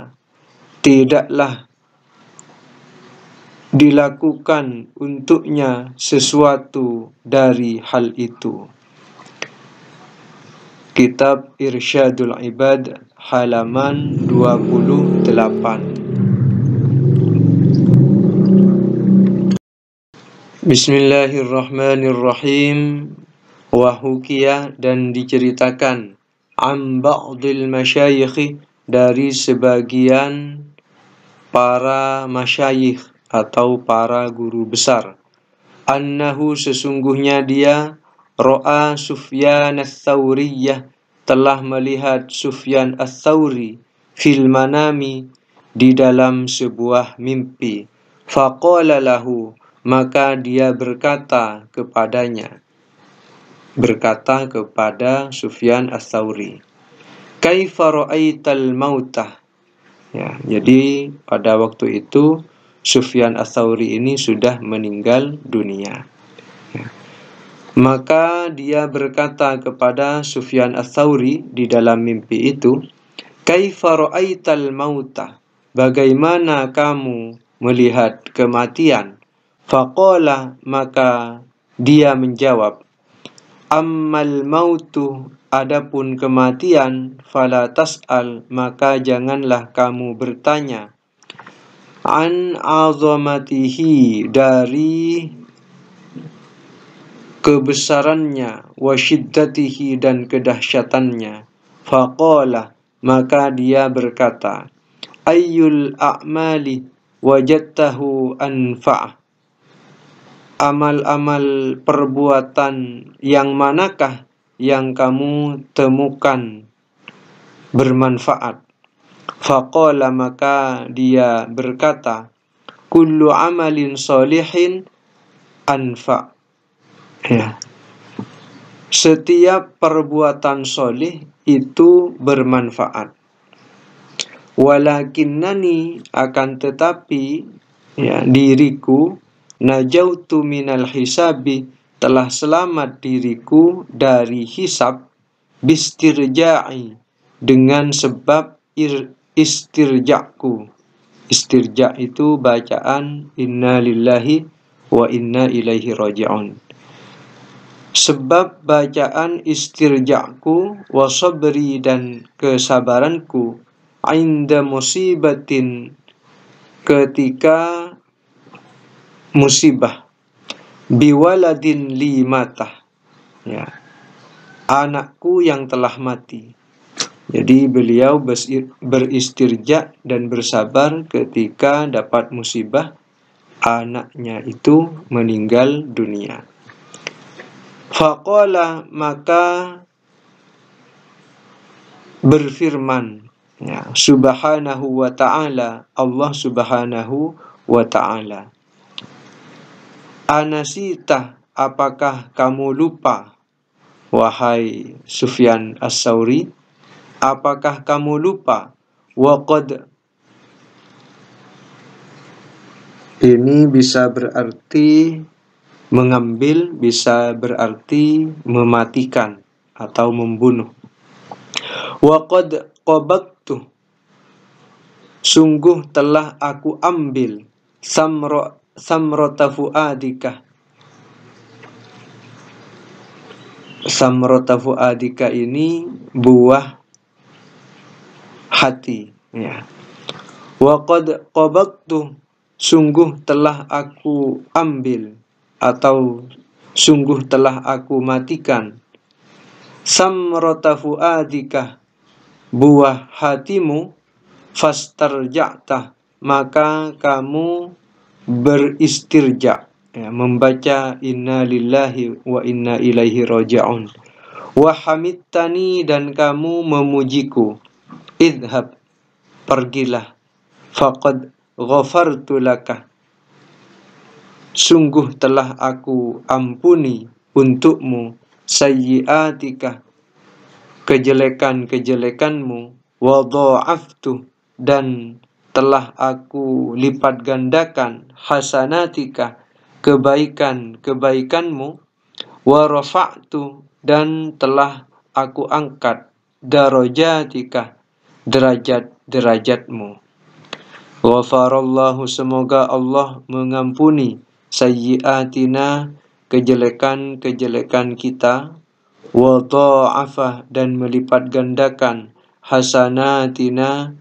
tidaklah dilakukan untuknya sesuatu dari hal itu. Kitab Irsyadul Ibad, halaman 28. Bismillahirrahmanirrahim. Wahukiyah, dan diceritakan, am ba'dil masyayikh, dari sebagian para masyayikh atau para guru besar, annahu, sesungguhnya dia, ro'a Sufyan ats-Tsauriyah, telah melihat Sufyan ats-Tsauri, fil manami, di dalam sebuah mimpi, faqala lahu, maka dia berkata kepadanya, berkata kepada Sufyan ats-Tsauri, kaifa ra'aital mautah, ya, jadi pada waktu itu Sufyan ats-Tsauri ini sudah meninggal dunia. Ya. Maka dia berkata kepada Sufyan ats-Tsauri di dalam mimpi itu, kaifa ra'aital mauta, bagaimana kamu melihat kematian? Faqala, maka dia menjawab, ammal mautu, adapun kematian, fala tas'al, maka janganlah kamu bertanya, an azamatihi, dari kebesarannya, wa syiddatihi, dan kedahsyatannya. Faqala, maka dia berkata, ayyul a'mali wajadtahu anfa', amal-amal perbuatan yang manakah yang kamu temukan bermanfaat? Faqala, maka dia berkata, kullu amalin solihin anfa. Ya. Setiap perbuatan solih itu bermanfaat. Walakinnani, akan tetapi ya, diriku, najautu minal hisabi, telah selamat diriku dari hisab, bistirja'i, dengan sebab istirja'ku. Istirja' itu bacaan inna lillahi wa inna ilaihi raji'un. Sebab bacaan istirja'ku wa sabri, dan kesabaranku, inda musibatin, ketika musibah, biwaladin li matah, ya, anakku yang telah mati. Jadi beliau beristirja dan bersabar ketika dapat musibah anaknya itu meninggal dunia. Faqala, maka berfirman, ya, subhanahu wa ta'ala, Allah subhanahu wa ta'ala, anasita, apakah kamu lupa, wahai Sufyan As-Sauri, apakah kamu lupa? Waqad, ini bisa berarti mengambil, bisa berarti mematikan atau membunuh. Waqad qabattu, sungguh telah aku ambil, samrata fuadika. Samrata fuadika ini buah hati, ya. Waqad qabattu, sungguh telah aku ambil atau sungguh telah aku matikan, samrata fuadika, buah hatimu, fastarja'ta, maka kamu beristirja, ya, membaca inna lillahi wa inna ilaihi raji'un. Wa hamidtani, dan kamu memujiku, idhab, pergilah, faqad ghafartu laka, sungguh telah aku ampuni untukmu, sayyiatika, kejelekan-kejelekanmu, wa dha'aftu, dan telah aku lipat gandakan, hasanatika, kebaikan-kebaikanmu, wa rafa'tu, dan telah aku angkat, darajatika, derajat-derajatmu. Ghafarallahu, semoga Allah mengampuni, sayyiatina, kejelekan-kejelekan kita, wa dha'afa, dan melipat gandakan, hasanatina,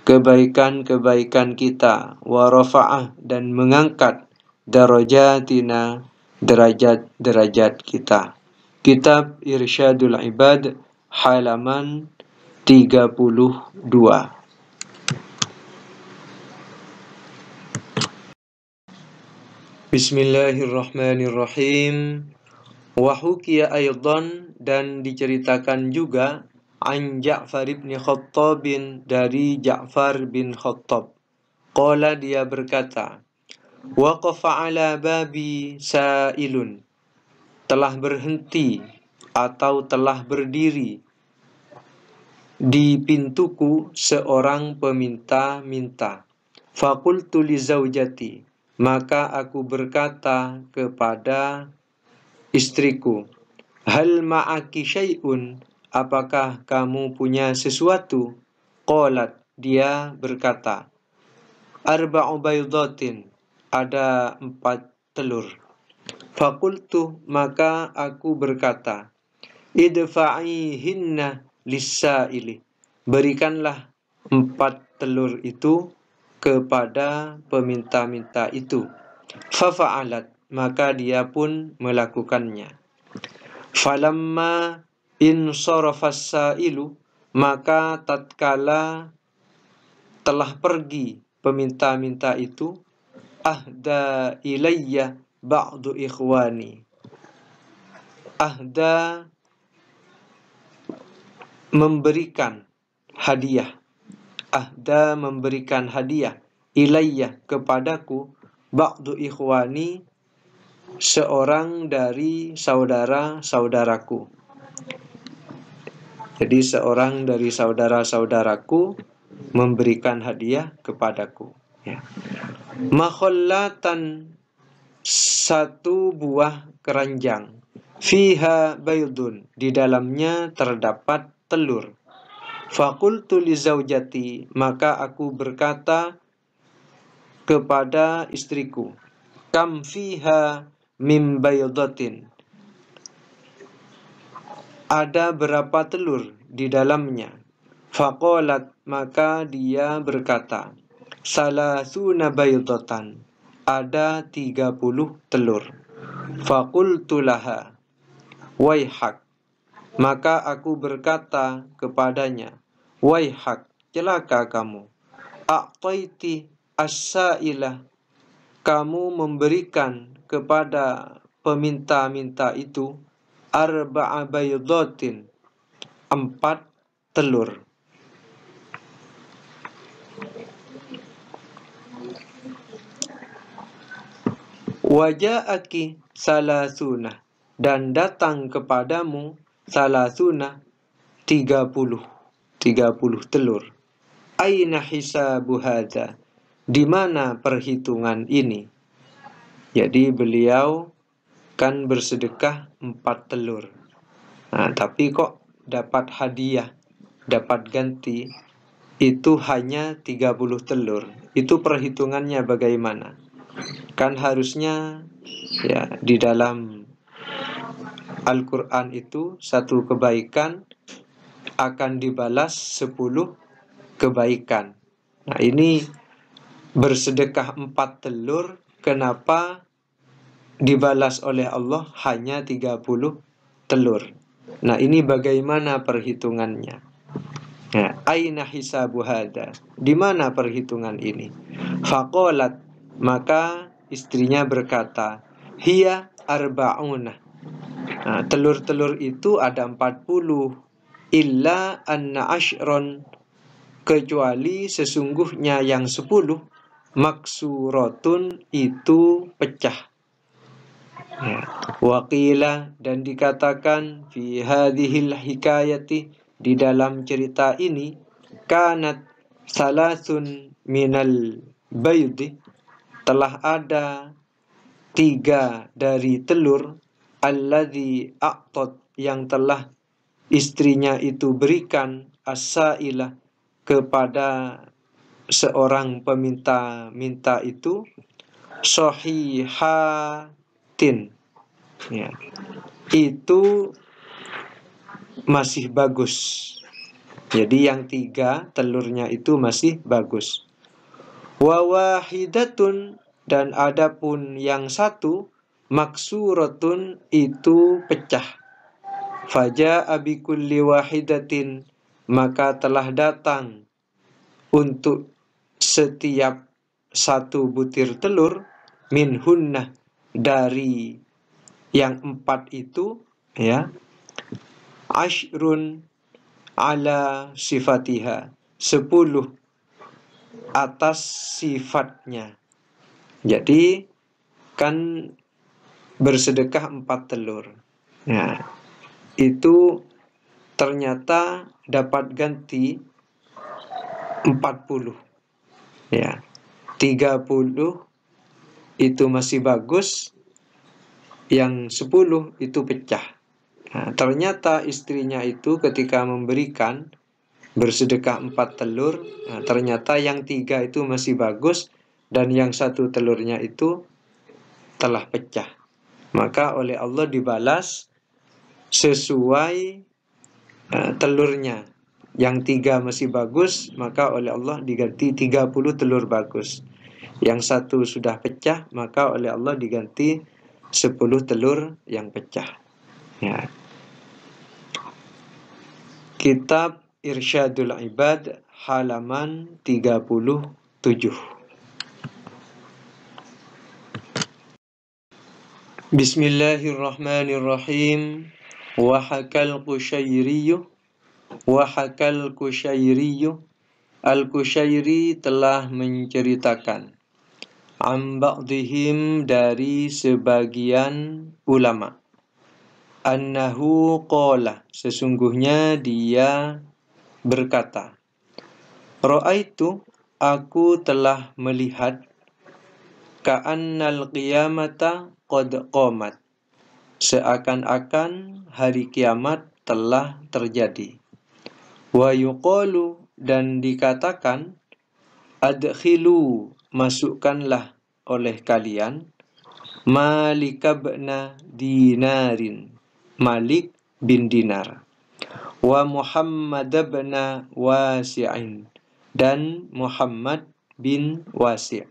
kebaikan-kebaikan kita, wa rafa'ah, dan mengangkat, darajatina, derajat-derajat kita. Kitab Irsyadul Ibad, halaman 32. Bismillahirrahmanirrahim. Wahukiya aydan, dan diceritakan juga, an Ja'far bin Khattab, dari Ja'far bin Khattab. Qala, dia berkata, waqafa ala babi sa'ilun, telah berhenti atau telah berdiri di pintuku seorang peminta-minta. Faqultu li zaujati, maka aku berkata kepada istriku, hal ma'aki syai'un, apakah kamu punya sesuatu? Qalat, dia berkata, arba'u baydatin, ada 4 telur. Faqultu, maka aku berkata, idfa'ihinna lis-sa'ili, berikanlah 4 telur itu kepada peminta-minta itu. Fafa'alat, maka dia pun melakukannya. Falamma insarafas sa'ilu, maka tatkala telah pergi peminta-minta itu, ahda ilayya ba'du ikhwani. Ahda memberikan hadiah. Ahda memberikan hadiah ilayya kepadaku ba'du ikhwani seorang dari saudara-saudaraku. Jadi seorang dari saudara-saudaraku memberikan hadiah kepadaku. Ya. Makhallatan, satu buah keranjang. Fiha baydun, di dalamnya terdapat telur. Faqultu li zaujati, maka aku berkata kepada istriku, kam fiha mim baydatin, ada berapa telur di dalamnya? Faqalat, maka dia berkata, salasuna baydatan, ada 30 telur. Faqultu laha, waihak, maka aku berkata kepadanya, waihak, celaka kamu. A'taiti as-sa'ilah, kamu memberikan kepada peminta-minta itu arba'a baydatin, 4 telur. Waja'aki salasuna, dan datang kepadamu salasuna, 30 telur. Aina hisabu hadza, di mana perhitungan ini? Jadi beliau kan bersedekah 4 telur. Nah, tapi kok dapat hadiah, dapat ganti itu hanya 30 telur. Itu perhitungannya bagaimana? Kan harusnya ya di dalam Al-Quran itu satu kebaikan akan dibalas 10 kebaikan. Nah, ini bersedekah 4 telur, kenapa dibalas oleh Allah hanya 30 telur? Nah, ini bagaimana perhitungannya? Nah, aina hisabu hadza, di mana perhitungan ini? Faqalat, maka istrinya berkata, hiya arba'una. Nah, telur-telur itu ada 40, illa anna ashron, kecuali sesungguhnya yang 10, maksuratun, itu pecah. Ya. Waqila, dan dikatakan, fi hadhil hikayati, di dalam cerita ini, kanat salasun minal baydi, telah ada 3 dari telur, alladzi a'tat, yang telah istrinya itu berikan, as-sa'ilah, kepada seorang peminta-minta itu, sahihatin, ya, itu masih bagus. Jadi yang 3 telurnya itu masih bagus. Wa wahidatun, dan adapun yang 1, maksuratun, itu pecah. Faja'a bi kulli wahidatin, maka telah datang untuk setiap 1 butir telur, minhunna, dari yang 4 itu, ya, ashrun ala sifatiha, 10 atas sifatnya. Jadi kan bersedekah 4 telur. Nah, itu ternyata dapat ganti 40. Ya. 30 itu masih bagus, yang 10 itu pecah. Nah, ternyata istrinya itu ketika memberikan bersedekah 4 telur, nah, ternyata yang 3 itu masih bagus dan yang 1 telurnya itu telah pecah. Maka oleh Allah dibalas sesuai telurnya. Yang 3 masih bagus, maka oleh Allah diganti 30 telur bagus. Yang 1 sudah pecah, maka oleh Allah diganti 10 telur yang pecah. Ya. Kitab Irsyadul Ibad, halaman 37. Bismillahirrahmanirrahim. Wahakal Qushayriyu. Al-Qushayri telah menceritakan an ba'dihim, dari sebagian ulama, annahu qala, sesungguhnya dia berkata, ra'aitu, aku telah melihat, ka'annal qiyamata qad qamat, seakan-akan hari kiamat telah terjadi. Wa yuqalu, dan dikatakan, adkhilu, masukkanlah oleh kalian, Malik bin Dinarin, Malik bin Dinar, wa Muhammad bin Wasi'in, dan Muhammad bin Wasi'.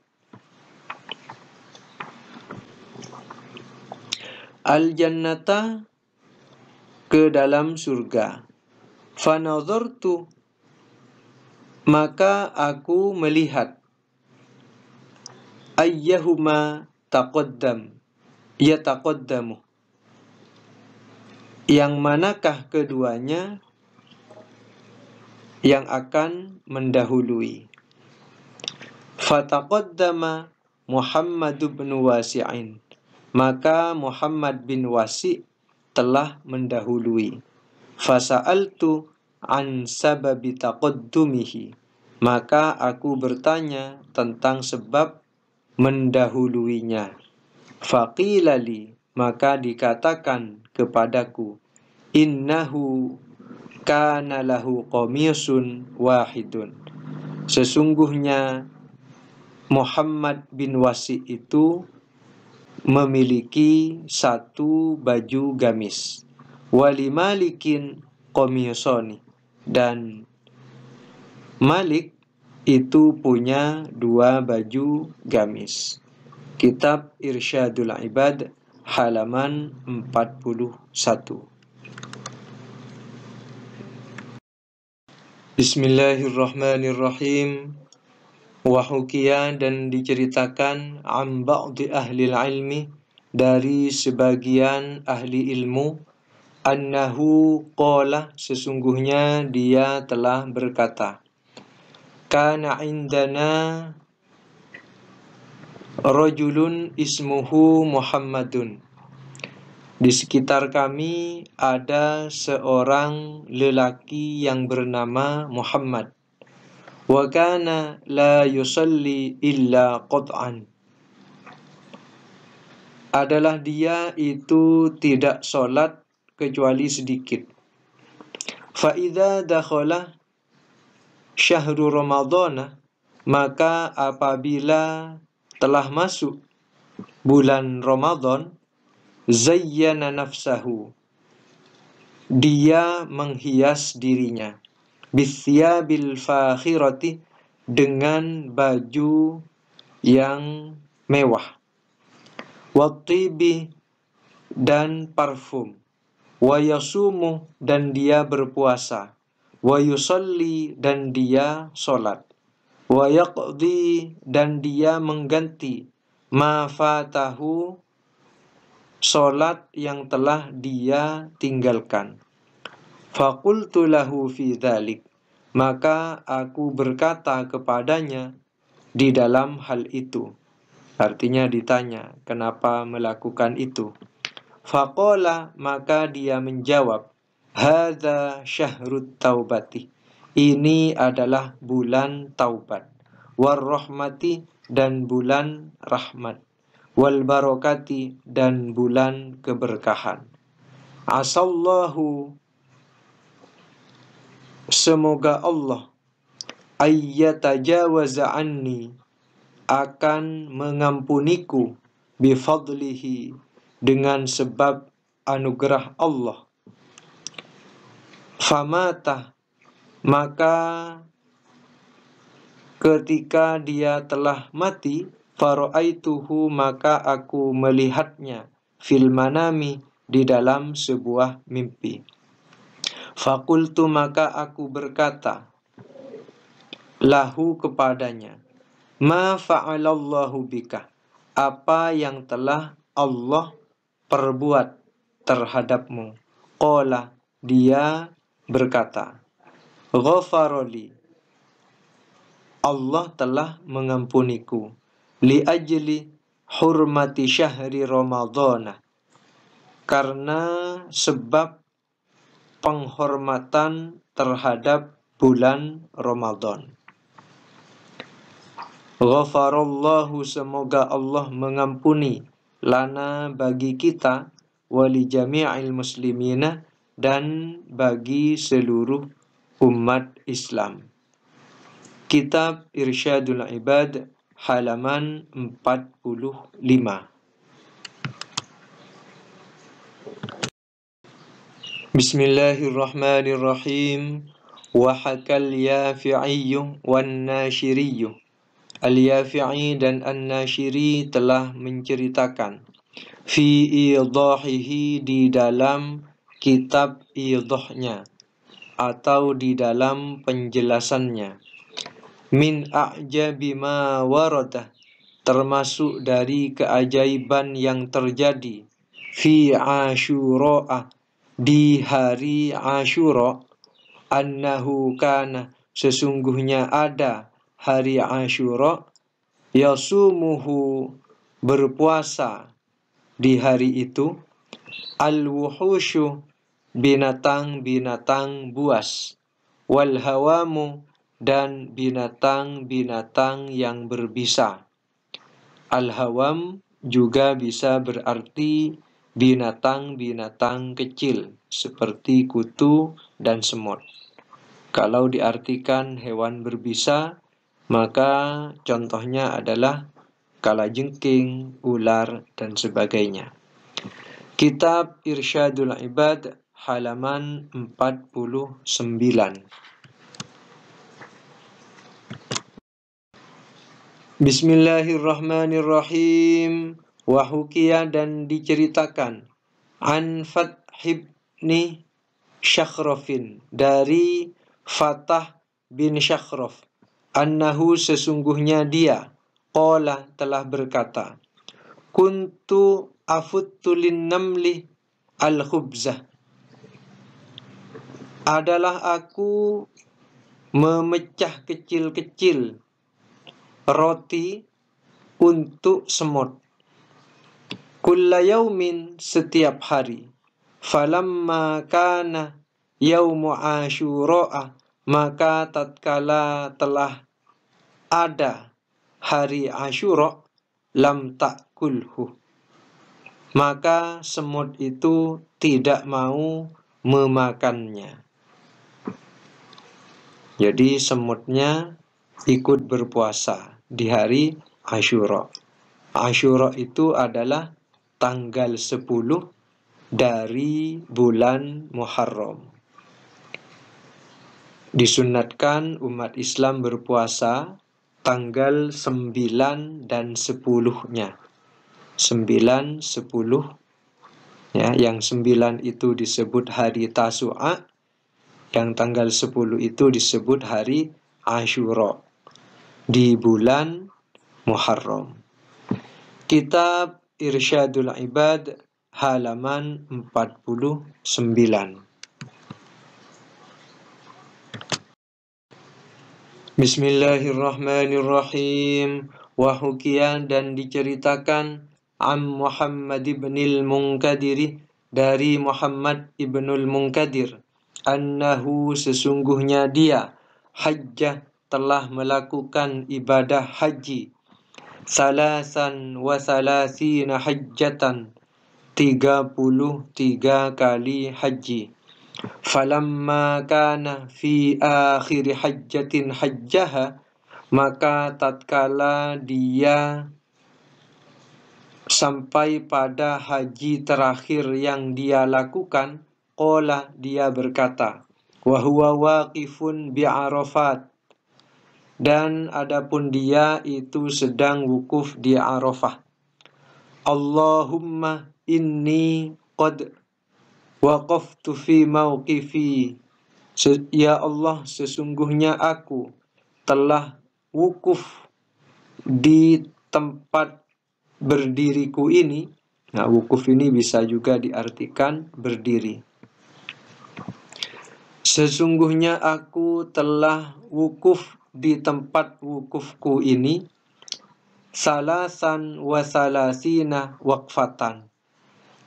Al-jannata, ke dalam surga. Fanadhartu, maka aku melihat, ayyahuma yataqaddamu, yang manakah keduanya yang akan mendahului. Fataqaddama Muhammad bin Wasi'in, maka Muhammad bin Wasi' telah mendahului. Fasa'altu an sababi taqaddumihi, maka aku bertanya tentang sebab mendahuluinya. Faqilali, maka dikatakan kepadaku, innahu kana lahu qamisun wahidun, sesungguhnya Muhammad bin Wasi' itu memiliki satu baju gamis. Wali Malikin qamisoni, dan Malik itu punya dua baju gamis. Kitab Irsyadul Ibad, halaman 41. Bismillahirrahmanirrahim. Wahukiya, dan diceritakan, an ba'di ahli ilmi, dari sebagian ahli ilmu, annahu qala, sesungguhnya dia telah berkata, kana indana rajulun ismuhu Muhammadun, di sekitar kami ada seorang lelaki yang bernama Muhammad. Wa kana la yusalli illa qat'an, adalah dia itu tidak sholat kecuali sedikit. Fa idza dakhala syahrul ramadhana, maka apabila telah masuk bulan Ramadan, zayyana nafsahu, dia menghias dirinya, bithiyabil fakhirati, dengan baju yang mewah, wattibi, dan parfum, wa yasumu, dan dia berpuasa, wa yusalli, dan dia sholat, wa yaqdi, dan dia mengganti, ma fatahu, sholat yang telah dia tinggalkan. Faqultu lahu fi dzalik, maka aku berkata kepadanya di dalam hal itu. Artinya ditanya, kenapa melakukan itu? Faqala, maka dia menjawab, hadza syahrut taubati, ini adalah bulan taubat, war rahmati, dan bulan rahmat, wal barakati, dan bulan keberkahan. Asallahu, semoga Allah, ayyatajawaza anni, akan mengampuniku, bifadlihi, dengan sebab anugerah Allah. Famata, maka ketika dia telah mati, fara'aituhu, maka aku melihatnya, fil manami, di dalam sebuah mimpi. Fakultu, maka aku berkata, lahu, kepadanya, ma fa'alallahu bika, apa yang telah Allah perbuat terhadapmu. Qala, dia berkata, ghafaroli, Allah telah mengampuniku. Li ajli hurmati syahri Ramadhana, karena sebab penghormatan terhadap bulan Ramadan. Ghafarallahu, semoga Allah mengampuni, lana bagi kita, wali jami'il muslimina, dan bagi seluruh umat Islam. Kitab Irsyadul Ibad, halaman 45. Bismillahirrahmanirrahim. Wa hakal yafi'iyyu wan nashiriyyu. Al-Yafi'i dan An-Nashiri telah menceritakan fi idahihi, di dalam kitab idahnya atau di dalam penjelasannya, min a'jabi ma warada, termasuk dari keajaiban yang terjadi, fi Asyura, di hari Asyura, annahu kana, sesungguhnya ada hari Asyura, yasumuhu, berpuasa di hari itu, al-wuhusyu, binatang-binatang buas, wal hawamu, dan binatang-binatang yang berbisa. Al-hawam juga bisa berarti binatang-binatang kecil seperti kutu dan semut. Kalau diartikan hewan berbisa, maka contohnya adalah kalajengking, ular, dan sebagainya. Kitab Irsyadul Ibad, halaman 49. Bismillahirrahmanirrahim. Wahukia, dan diceritakan, an Fathibni Syakhrafin, dari Fatah bin Syakhraf, annahu, sesungguhnya dia, qala, telah berkata, kuntu afutulin namli al-khubzah, adalah aku memecah kecil-kecil roti untuk semut, kulla yaumin, setiap hari, falamma kana yaumu Asyura, maka tatkala telah ada hari Asyura, lam ta'kulhu, maka semut itu tidak mau memakannya. Jadi semutnya ikut berpuasa di hari Asyura. Asyura itu adalah tanggal 10 dari bulan Muharram. Disunnatkan umat Islam berpuasa tanggal 9 dan 10-nya. 9, 10, ya, yang 9 itu disebut hari Tasu'a, yang tanggal 10 itu disebut hari Asyura di bulan Muharram. Kitab Irsyadul Ibad, halaman 49. Bismillahirrahmanirrahim. Wahukian, dan diceritakan, am Muhammad ibnil Munkadiri, dari Muhammad ibnul Munkadir, annahu, sesungguhnya dia, hajjah, telah melakukan ibadah haji, salasan wa salasina hajjatan, 33 kali haji. Falamma kana fi akhir hajjatin hajjaha, maka tatkala dia sampai pada haji terakhir yang dia lakukan, qala, dia berkata, wa huwa waqifun bi Arafat, dan adapun dia itu sedang wukuf di Arafah, Allahumma inni qad waqaftu fi mauqifi, ya Allah, sesungguhnya aku telah wukuf di tempat berdiriku ini, Nah, wukuf ini bisa juga diartikan berdiri. Sesungguhnya aku telah wukuf di tempat wukufku ini salasan wa salasina waqfatan,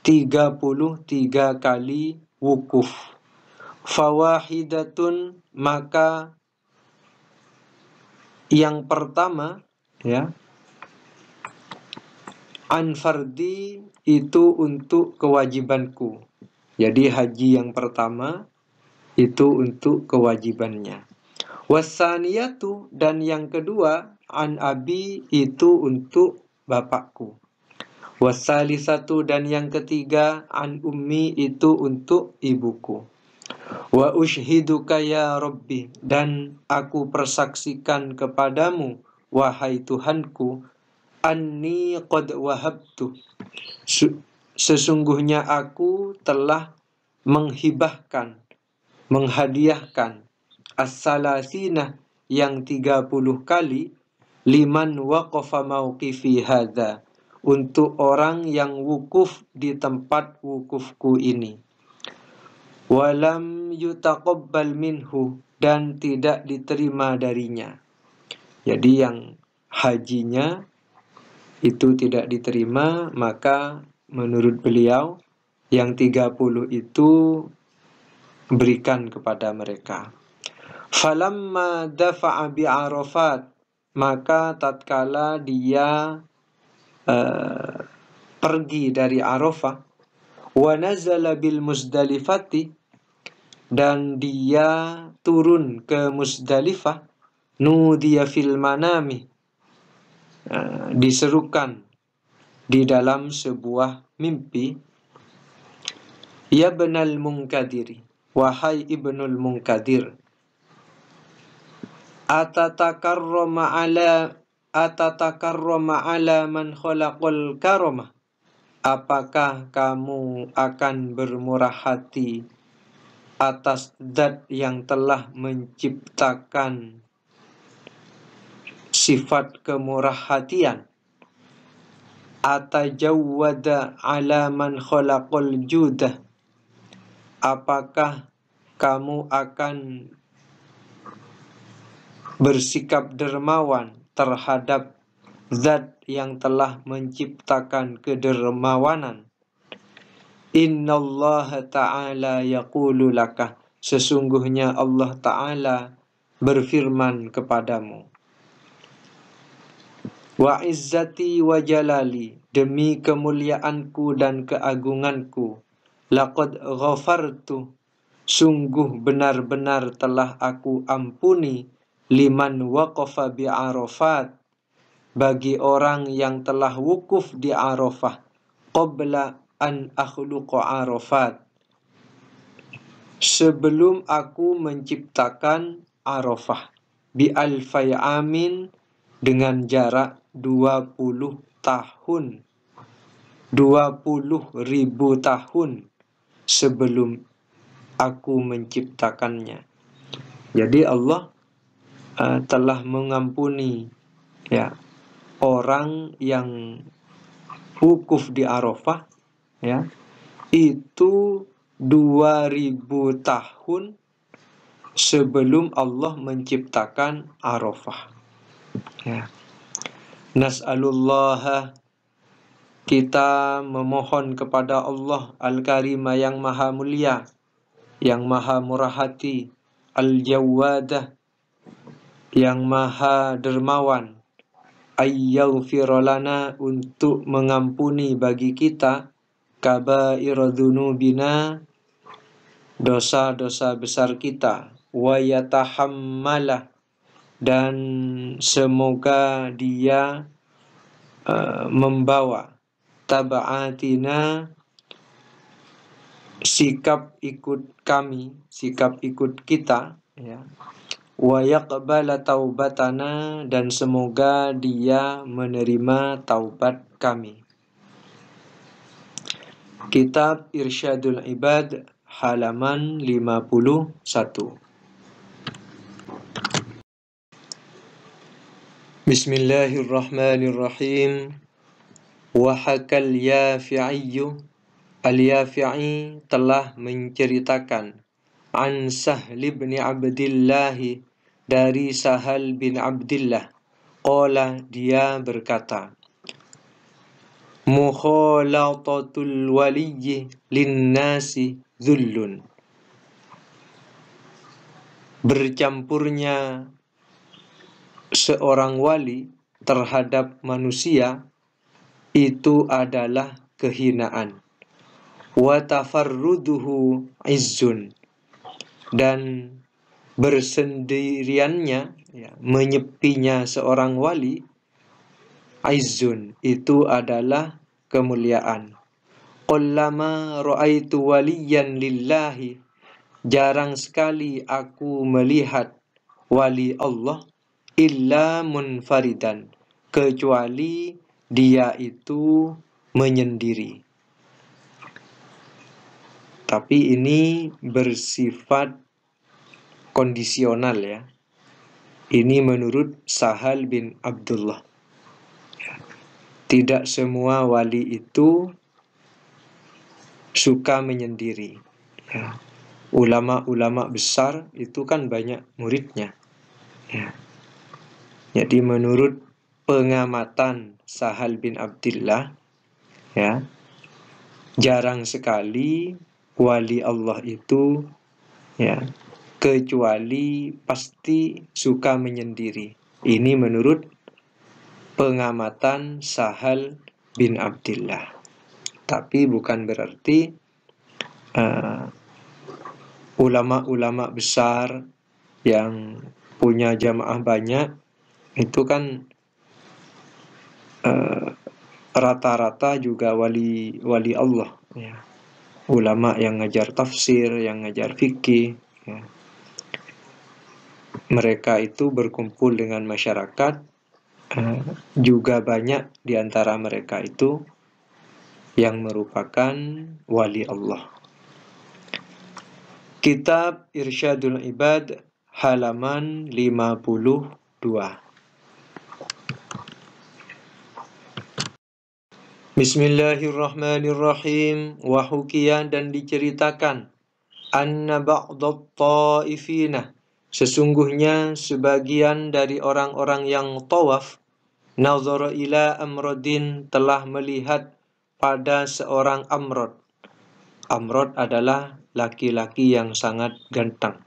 33 kali wukuf. Fawahidatun, maka yang pertama, ya, anfardi, itu untuk kewajibanku. Jadi haji yang pertama itu untuk kewajibannya. Wasaniyatu, dan yang kedua, an abi, itu untuk bapakku. Wasalisatu, dan yang ketiga, an ummi, itu untuk ibuku. Wa ushiduka ya Rabbi, dan aku persaksikan kepadamu, wahai Tuhanku, anni qad wahabtu, sesungguhnya aku telah menghadiahkan as-salasina, yang 30 kali, liman waqafa mauqifi hadza, untuk orang yang wukuf di tempat wukufku ini. Walam yutaqabbal minhu, dan tidak diterima darinya. Jadi yang hajinya itu tidak diterima, maka menurut beliau yang 30 itu berikan kepada mereka. Falamma dafa'a bi Arafat, maka tatkala dia pergi dari Arafah, wa nazala bil Muzdalifati, dan dia turun ke Muzdalifah, nudiya fil manami, diserukan di dalam sebuah mimpi, ya ibnal Munkadiri, wahai ibnul Munkadir, atatakarrama ala man khalaqal karamah, apakah kamu akan bermurah hati atas zat yang telah menciptakan sifat kemurah hatian? Atajawwada ala man khalaqal judah, apakah kamu akan bersikap dermawan terhadap zat yang telah menciptakan kedermawanan? Innallaha ta'ala yaqulu laka, sesungguhnya Allah Ta'ala berfirman kepadamu. Wa izzati wa jalali, demi kemuliaanku dan keagunganku, laqad ghafartu, sungguh benar-benar telah aku ampuni, liman waqafa bi Arafat, bagi orang yang telah wukuf di Arafah, qabla an akhluqa Arafat, sebelum aku menciptakan Arafah, bi alfai amin, dengan jarak 20 tahun, 20.000 tahun sebelum aku menciptakannya. Jadi Allah telah mengampuni, ya, orang yang wukuf di Arafah, ya, itu 2000 tahun sebelum Allah menciptakan Arafah. Ya. Nas'alullah, kita memohon kepada Allah Al-Karimah, yang maha mulia, yang maha murah hati, Al-Jawadah, yang maha dermawan, ayyaghfirlana, untuk mengampuni bagi kita, kaba'ira dzunubina, dosa-dosa besar kita, wa yatahammala, dan semoga dia membawa taba'atina, sikap ikut kami, sikap ikut kita, ya, wa yaqbala taubatana, dan semoga dia menerima taubat kami. Kitab Irsyadul Ibad, halaman 51. Bismillahirrahmanirrahim. Wa hakal Yafi'i, Al-Yafi'i telah menceritakan an Sahl bin Abdillah, dari Sahal bin Abdillah, qala, dia berkata, mukhalatatul waliyyi linnasi dhullun, bercampurnya seorang wali terhadap manusia itu adalah kehinaan. Wa tafarruduhu izzun, dan bersendiriannya, ya, menyepinya seorang wali, izzun, itu adalah kemuliaan. Qallama ra'aitu waliyan lillahi, jarang sekali aku melihat wali Allah, illa munfaridan, kecuali dia itu menyendiri. Tapi ini bersifat kondisional, ya. Ini menurut Sahal bin Abdullah. Tidak semua wali itu suka menyendiri. Ya. Ulama-ulama besar itu kan banyak muridnya. Ya. Jadi menurut pengamatan Sahal bin Abdullah, ya, jarang sekali wali Allah itu, ya, kecuali pasti suka menyendiri. Ini menurut pengamatan Sahal bin Abdullah. Tapi bukan berarti ulama-ulama besar yang punya jamaah banyak itu kan rata-rata juga wali Allah, ya. Ulama yang ngajar tafsir, yang ngajar fikih, ya. Mereka itu berkumpul dengan masyarakat, juga banyak di antara mereka itu yang merupakan wali Allah. Kitab Irsyadul Ibad, halaman 52. Bismillahirrahmanirrahim. Wa hukiya, dan diceritakan, anna ba'dhat ta'ifina, sesungguhnya sebagian dari orang-orang yang tawaf, nazara ila amrodin, telah melihat pada seorang amrod. Amrod adalah laki-laki yang sangat ganteng.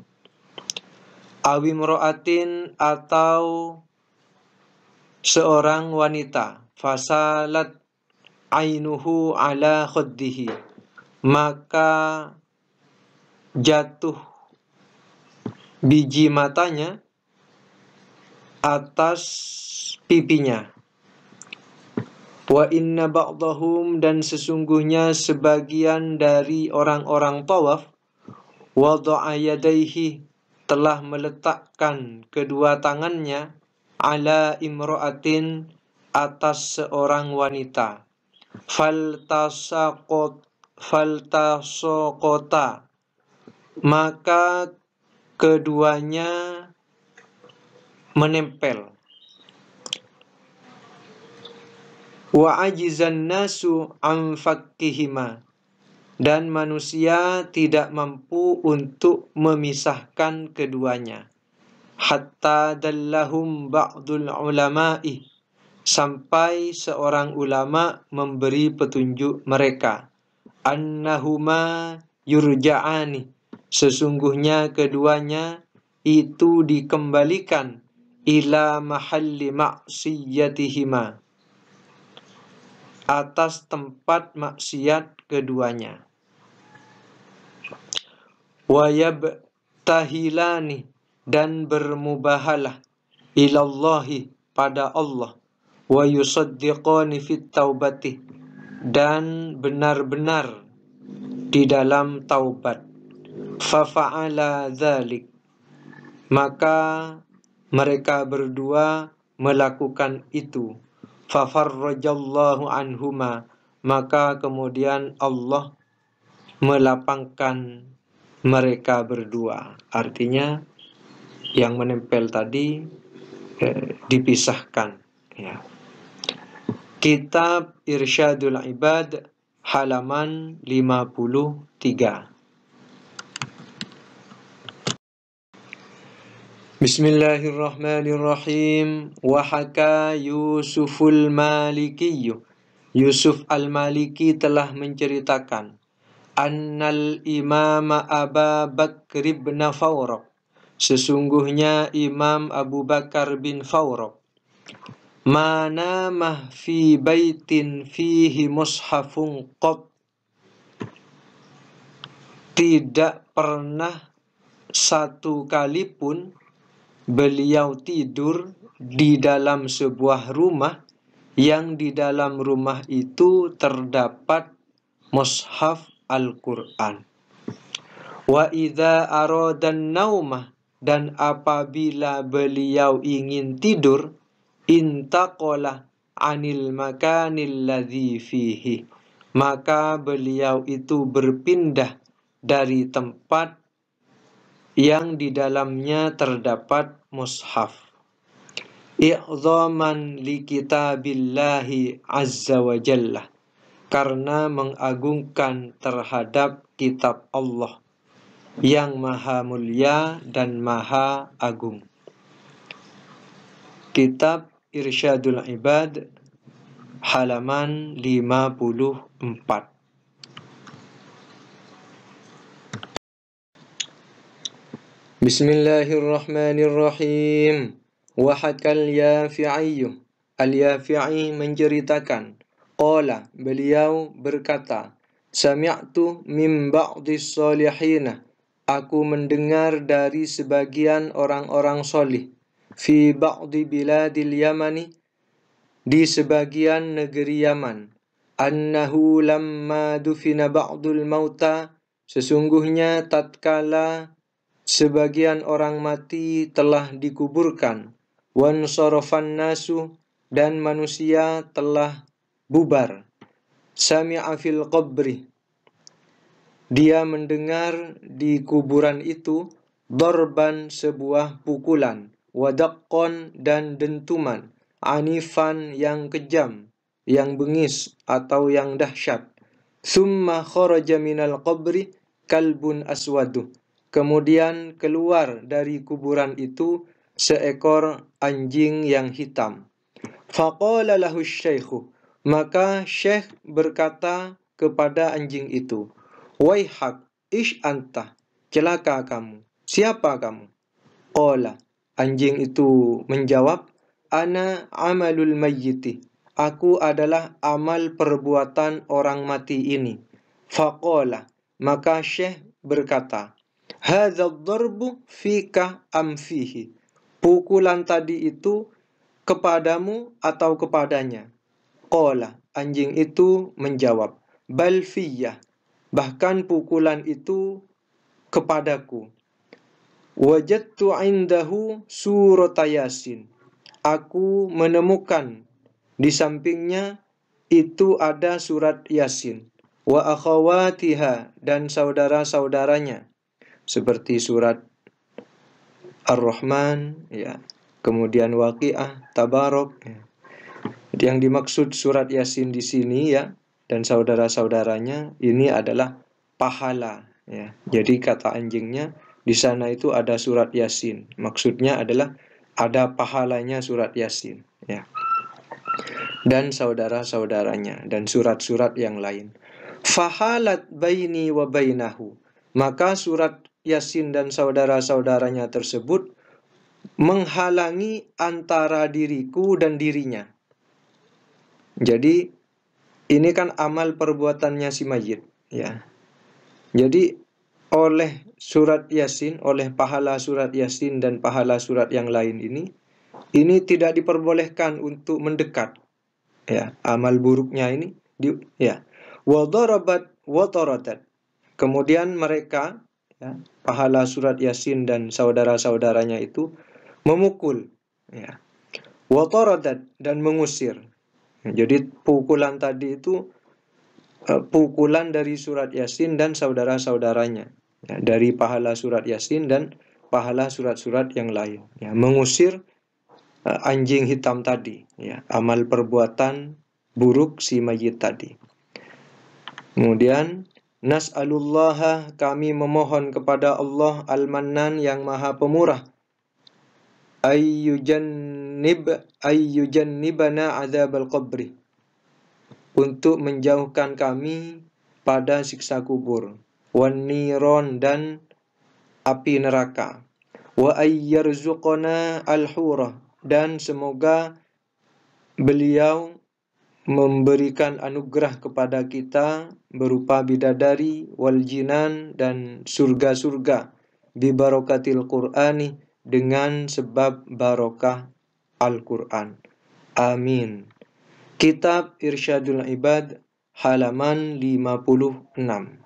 Awimro'atin, atau seorang wanita. Fasalat ainuhu ala khuddihi, maka jatuh biji matanya atas pipinya. Wa inna ba'dahum, dan sesungguhnya sebagian dari orang-orang tawaf, wada'a yadaihi, telah meletakkan kedua tangannya, ala imro'atin, atas seorang wanita. Faltasaqota, maka keduanya menempel. Wa ajizan nasu an fakkihima, dan manusia tidak mampu untuk memisahkan keduanya. Hatta dallahum ba'dul ulama'i, sampai seorang ulama memberi petunjuk mereka, annahuma yurja'ani, sesungguhnya keduanya itu dikembalikan, ila mahalli maksiyatihima, atas tempat maksiat keduanya. Wa yabtahilani, dan bermubahalah, ilallahi, pada Allah. Wa yusaddiqani fit taubati, dan benar-benar di dalam taubat. Fafa'ala dzalik, maka mereka berdua melakukan itu. Fafarrajallahu anhuma, maka kemudian Allah melapangkan mereka berdua. Artinya yang menempel tadi dipisahkan, ya. Kitab Irsyadul Ibad halaman 53. Bismillahirrahmanirrahim. Wahaka Yusuful Maliki. Yusuf al-Maliki telah menceritakan annal imama Aba Bakr ibn Fawraq, sesungguhnya Imam Abu Bakar bin Fawraq, manamah fi baitin fihi mushafun qat, tidak pernah satu kali pun beliau tidur di dalam sebuah rumah yang di dalam rumah itu terdapat mushaf Al-Quran. Wa idza aradan naumah, dan apabila beliau ingin tidur, intaqala anil makanil ladzi fihi, maka beliau itu berpindah dari tempat yang di dalamnya terdapat mushaf. I'dhaman li kitabillahi azza wa jalla, karena mengagungkan terhadap kitab Allah yang maha mulia dan maha agung. Kitab Irsyadul Ibad halaman 54. Bismillahirrahmanirrahim. Wahakal Yafi'i, Al-Yafi'i menceritakan, qala, beliau berkata, sami'tu min ba'dis salihina, aku mendengar dari sebagian orang-orang solih, fi ba'di biladil Yamani, di sebagian negeri Yaman, annahu lamma dufina ba'dul mauta, sesungguhnya tatkala sebagian orang mati telah dikuburkan, wan sarafan nasu, dan manusia telah bubar, sami'a fil qabri, dia mendengar di kuburan itu, darban, sebuah pukulan, wadaqqan, dan dentuman, anifan, yang kejam, yang bengis atau yang dahsyat. Thumma kharaja minal qabri kalbun aswadu, kemudian keluar dari kuburan itu seekor anjing yang hitam. Faqala lahu syaikhu, maka syekh berkata kepada anjing itu, waihak, ish anta, celaka kamu, siapa kamu? Qala, anjing itu menjawab, ana amalul mayyiti, aku adalah amal perbuatan orang mati ini. Faqala, maka syekh berkata, hadza ad-darbu fika am fihi, pukulan tadi itu kepadamu atau kepadanya? Qala, anjing itu menjawab, bal fiyya, bahkan pukulan itu kepadaku. Wajadtu indahu surat Yasin, aku menemukan di sampingnya itu ada surat Yasin, wa akhawatiha, dan saudara-saudaranya, seperti surat Ar-Rahman, ya, kemudian Waqiah, Tabarok. Ya. Yang dimaksud surat Yasin di sini, ya, dan saudara-saudaranya ini adalah pahala, ya. Jadi kata anjingnya di sana itu ada surat Yasin. Maksudnya adalah ada pahalanya surat Yasin, ya. Dan saudara-saudaranya dan surat-surat yang lain. Fahalat baini wa bainahu, maka surat Yasin dan saudara-saudaranya tersebut menghalangi antara diriku dan dirinya. Jadi ini kan amal perbuatannya si mayit, ya. Jadi oleh surat Yasin, oleh pahala surat Yasin dan pahala surat yang lain ini tidak diperbolehkan untuk mendekat, ya. Amal buruknya ini ya. Wa darabat wa taradat, kemudian mereka, ya, pahala surat Yasin dan saudara-saudaranya itu memukul, ya. Wa taradat, dan mengusir. Jadi pukulan tadi itu pukulan dari surat Yasin dan saudara-saudaranya, ya, dari pahala surat Yasin dan pahala surat-surat yang lain, ya, mengusir anjing hitam tadi, ya, amal perbuatan buruk si mayit tadi. Kemudian nas'alullaha, kami memohon kepada Allah Al-Mannan yang Maha Pemurah, ayyujannibana adzabal qabri, untuk menjauhkan kami pada siksa kubur, wan niron, dan api neraka, wa ayyarzuqana al-hurah, dan semoga beliau memberikan anugerah kepada kita berupa bidadari, wal jinan, dan surga-surga, bi barokatil Qur'ani, dengan sebab barokah Al-Quran. Amin. Kitab Irsyadul Ibad, halaman 56.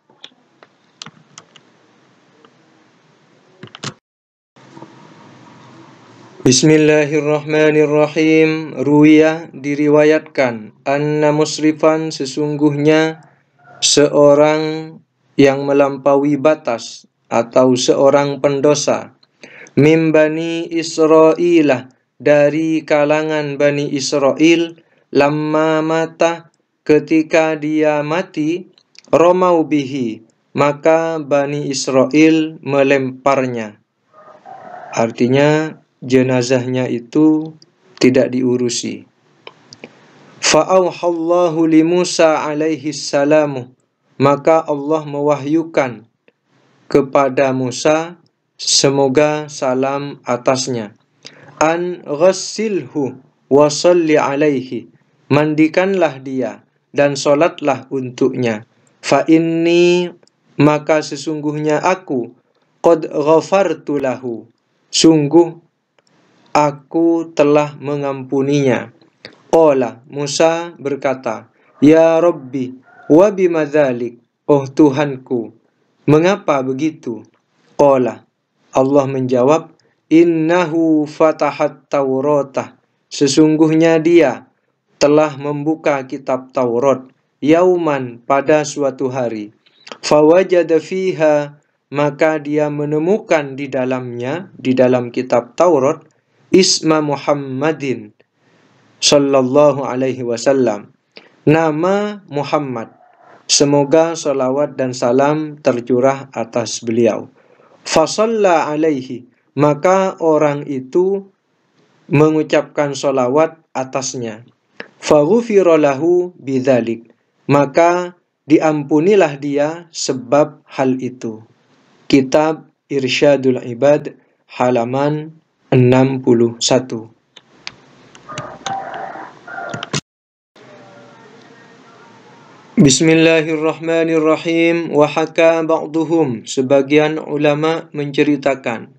Bismillahirrahmanirrahim. Ruwiyah, diriwayatkan, anna musrifan, sesungguhnya seorang yang melampaui batas atau seorang pendosa, mim bani Isra'ilah, dari kalangan Bani Israel, lamma mata, ketika dia mati, romau bihi, maka Bani Israel melemparnya. Artinya jenazahnya itu tidak diurusi. Fa'auhallahu li Musa alaihi salamu, maka Allah mewahyukan kepada Musa, semoga salam atasnya, an ghassilhu wa salli alaihi, mandikanlah dia dan solatlah untuknya. Fa inni, maka sesungguhnya aku, qad ghafartu lahu, sungguh aku telah mengampuninya. Qala, Musa berkata, ya Rabbi, wa bimadzalik, oh Tuhanku, mengapa begitu? Qala, Allah menjawab, innahu fatahat Tauratah, sesungguhnya dia telah membuka kitab Taurat, yauman, pada suatu hari, fawajada fiha, maka dia menemukan di dalamnya, di dalam kitab Taurat, isma Muhammadin sallallahu alaihi wasallam, nama Muhammad, semoga salawat dan salam tercurah atas beliau. Fasalla alaihi, maka orang itu mengucapkan salawat atasnya. Faghufira lahu bidzalik, maka diampunilah dia sebab hal itu. Kitab Irsyadul Ibad, halaman 61. Bismillahirrahmanirrahim. Wa haka ba'duhum, sebagian ulama menceritakan,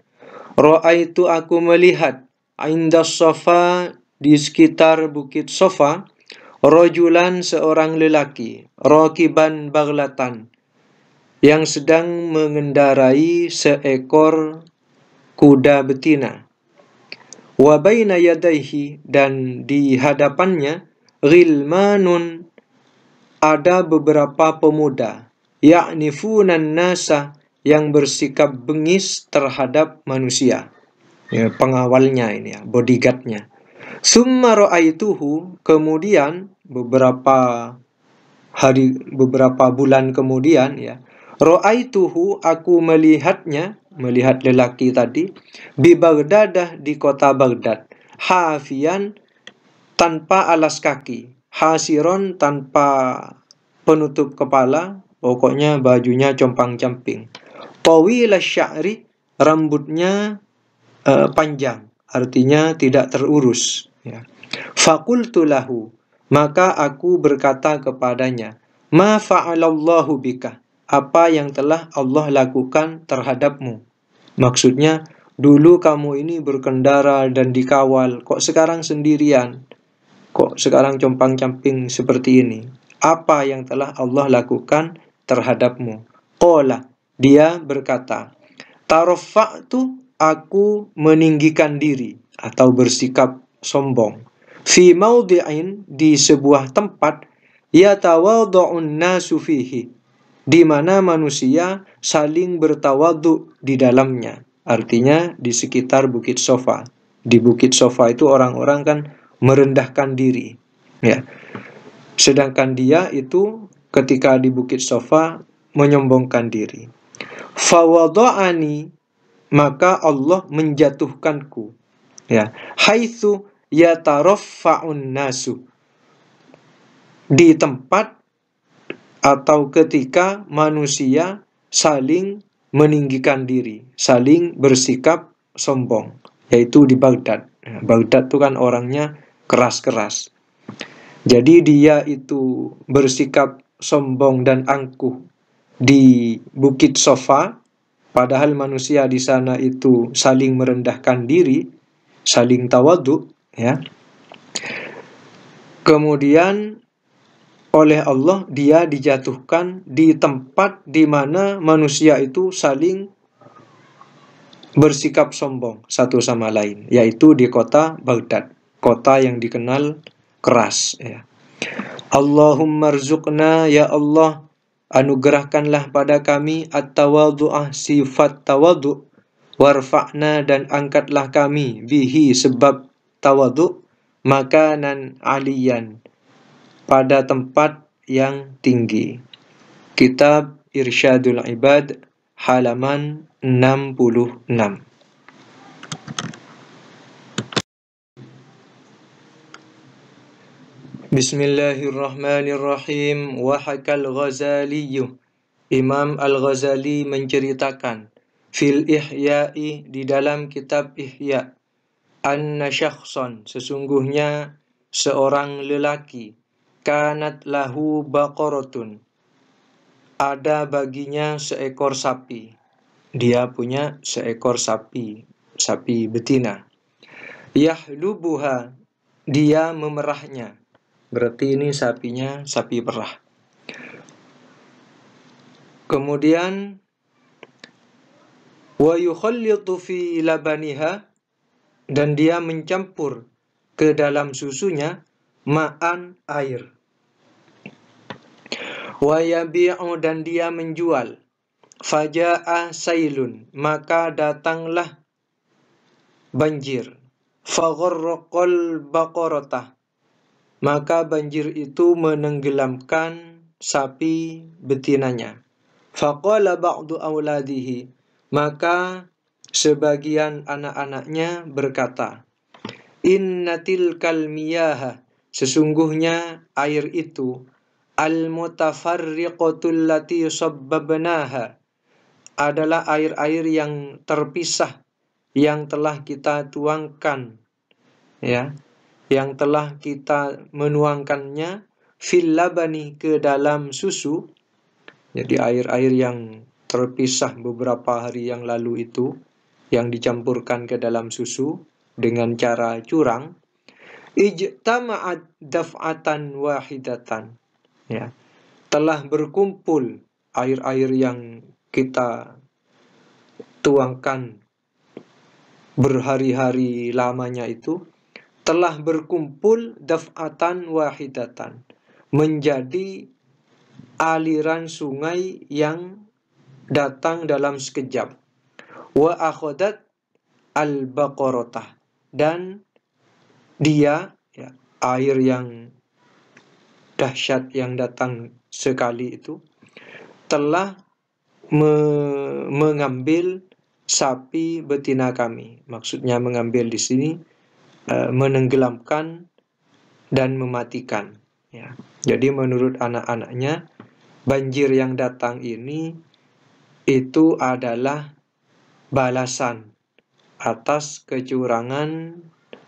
ra'aitu, aku melihat, indas Safa, di sekitar bukit Safa, rajulan, seorang lelaki, rakiban baghlatan, yang sedang mengendarai seekor kuda betina, wa baina yadaihi, dan di hadapannya, ghilmanun, ada beberapa pemuda, ya'nifunan nasa, yang bersikap bengis terhadap manusia, ya, pengawalnya ini ya, bodyguardnya. Summa ra'aituhu, kemudian beberapa bulan kemudian, ya, ra'aituhu, aku melihatnya, melihat lelaki tadi, bi Baghdad, di kota Baghdad, hafian, tanpa alas kaki, hasiron, tanpa penutup kepala, pokoknya bajunya compang-camping, tawilas sya'ri, rambutnya panjang, artinya tidak terurus, ya. Faqultu lahu, maka aku berkata kepadanya, ma fa'alallahu bika, apa yang telah Allah lakukan terhadapmu? Maksudnya, dulu kamu ini berkendara dan dikawal, kok sekarang sendirian? Kok sekarang compang-camping seperti ini? Apa yang telah Allah lakukan terhadapmu? Qala, dia berkata, tarafa'tu, aku meninggikan diri atau bersikap sombong, fi maudhi'in, di sebuah tempat, yatawadhu'un nasu fihi, di mana manusia saling bertawadhu di dalamnya. Artinya di sekitar Bukit Safa. Di Bukit Safa itu orang-orang kan merendahkan diri, ya. Sedangkan dia itu ketika di Bukit Safa menyombongkan diri. Fawada'ani, maka Allah menjatuhkanku, ya, haitsu yataraffa'un nasu, di tempat atau ketika manusia saling meninggikan diri, saling bersikap sombong, yaitu di Baghdad. Baghdad itu kan orangnya keras-keras. Jadi dia itu bersikap sombong dan angkuh di Bukit Safa, padahal manusia di sana itu saling merendahkan diri, saling tawadhu, ya. Kemudian oleh Allah dia dijatuhkan di tempat di mana manusia itu saling bersikap sombong satu sama lain, yaitu di kota Baghdad, kota yang dikenal keras, ya. Allahumma rzuqna, ya Allah, anugerahkanlah pada kami at-tawadhu'ah, sifat tawadhu', warfa'na, dan angkatlah kami bihi, sebab tawadhu', makanan aliyan, pada tempat yang tinggi. Kitab Irsyadul Ibad, halaman 66. Bismillahirrahmanirrahim. Wahakal Ghazali, Imam Al-Ghazali menceritakan, fil Ihya'i, di dalam kitab Ihya, anna syakhsan, sesungguhnya seorang lelaki, kanat lahu baqaratun, ada baginya seekor sapi. Dia punya seekor sapi, sapi betina. Yahlubuha, dia memerahnya. Berarti ini sapinya sapi perah. Kemudian wa yukhallitu fi labaniha, dan dia mencampur ke dalam susunya ma'an, air. Wa yabi'u, dan dia menjual. Faja'a sailun, maka datanglah banjir. Fagharraqal baqaratah, maka banjir itu menenggelamkan sapi betinanya. Faqala ba'du auladihi, maka sebagian anak-anaknya berkata, innatil kalmiyaha, sesungguhnya air itu, al-mutafarriqatul lati sabbabnaha, adalah air-air yang terpisah yang telah kita tuangkan, ya, yang telah kita menuangkannya, fil labani, ke dalam susu. Jadi air-air yang terpisah beberapa hari yang lalu itu, yang dicampurkan ke dalam susu dengan cara curang, ijtama'at daf'atan wahidatan, ya, telah berkumpul air-air yang kita tuangkan berhari-hari lamanya itu, telah berkumpul daf'atan wahidatan, menjadi aliran sungai yang datang dalam sekejap. Wa akhadat al-baqaratah, dan dia, ya, air yang dahsyat yang datang sekali itu telah mengambil sapi betina kami. Maksudnya mengambil di sini menenggelamkan dan mematikan, ya. Jadi menurut anak-anaknya, banjir yang datang ini itu adalah balasan atas kecurangan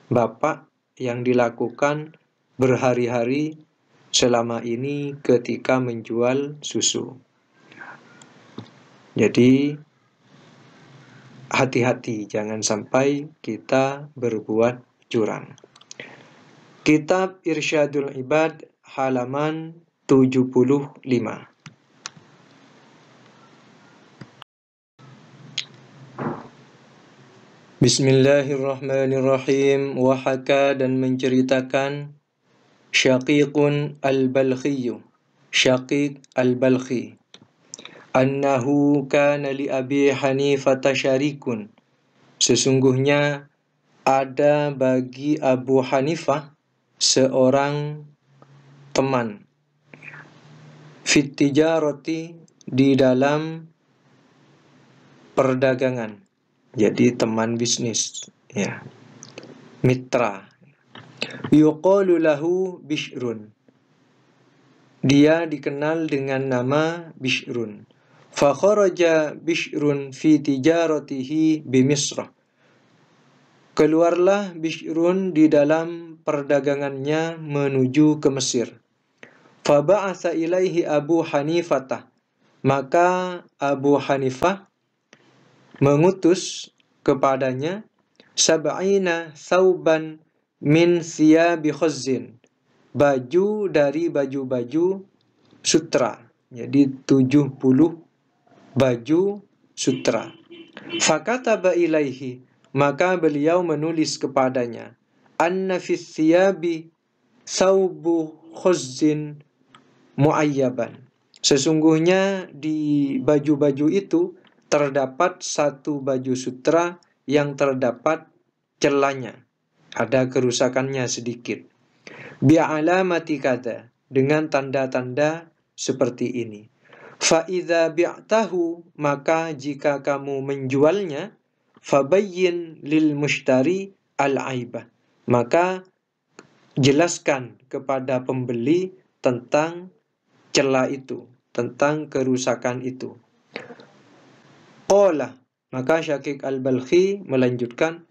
bapak yang dilakukan berhari-hari selama ini ketika menjual susu. Jadi hati-hati, jangan sampai kita berbuat curang. Kitab Irsyadul Ibad, halaman 75. Bismillahirrahmanirrahim. Wahaka, dan menceritakan, Syaqiqun al-Balkhi, Syaqiq al-Balkhi, annahu kana li Abi Hanifah syarikun, sesungguhnya ada bagi Abu Hanifah seorang teman. Fit tijarati, di dalam perdagangan. Jadi teman bisnis, ya. Mitra. Yuqalu lahu Bishrun. Dia dikenal dengan nama Bishrun. Fa kharaja Bishrun fi tijaratihi bi Misr. Keluarlah Bishrun di dalam perdagangannya menuju ke Mesir. Fa ba'atha ilaihi Abu Hanifah. Maka Abu Hanifah mengutus kepadanya sab'ina thawban min thiyabi khazzin. Baju dari baju-baju sutra. Jadi 70 baju sutra. Fakataba ilaihi, maka beliau menulis kepadanya, anna fis thiyabi thawbu khazzin muayyaban. Sesungguhnya di baju-baju itu terdapat satu baju sutra yang terdapat celahnya, ada kerusakannya sedikit. Bi'alamati kada, dengan tanda-tanda seperti ini. Fa'idha bi'tahu, maka jika kamu menjualnya, fabayyin lil mushtari al-aibah, maka jelaskan kepada pembeli tentang celah itu, tentang kerusakan itu. Qala, maka Syakik al-Balkhi melanjutkan,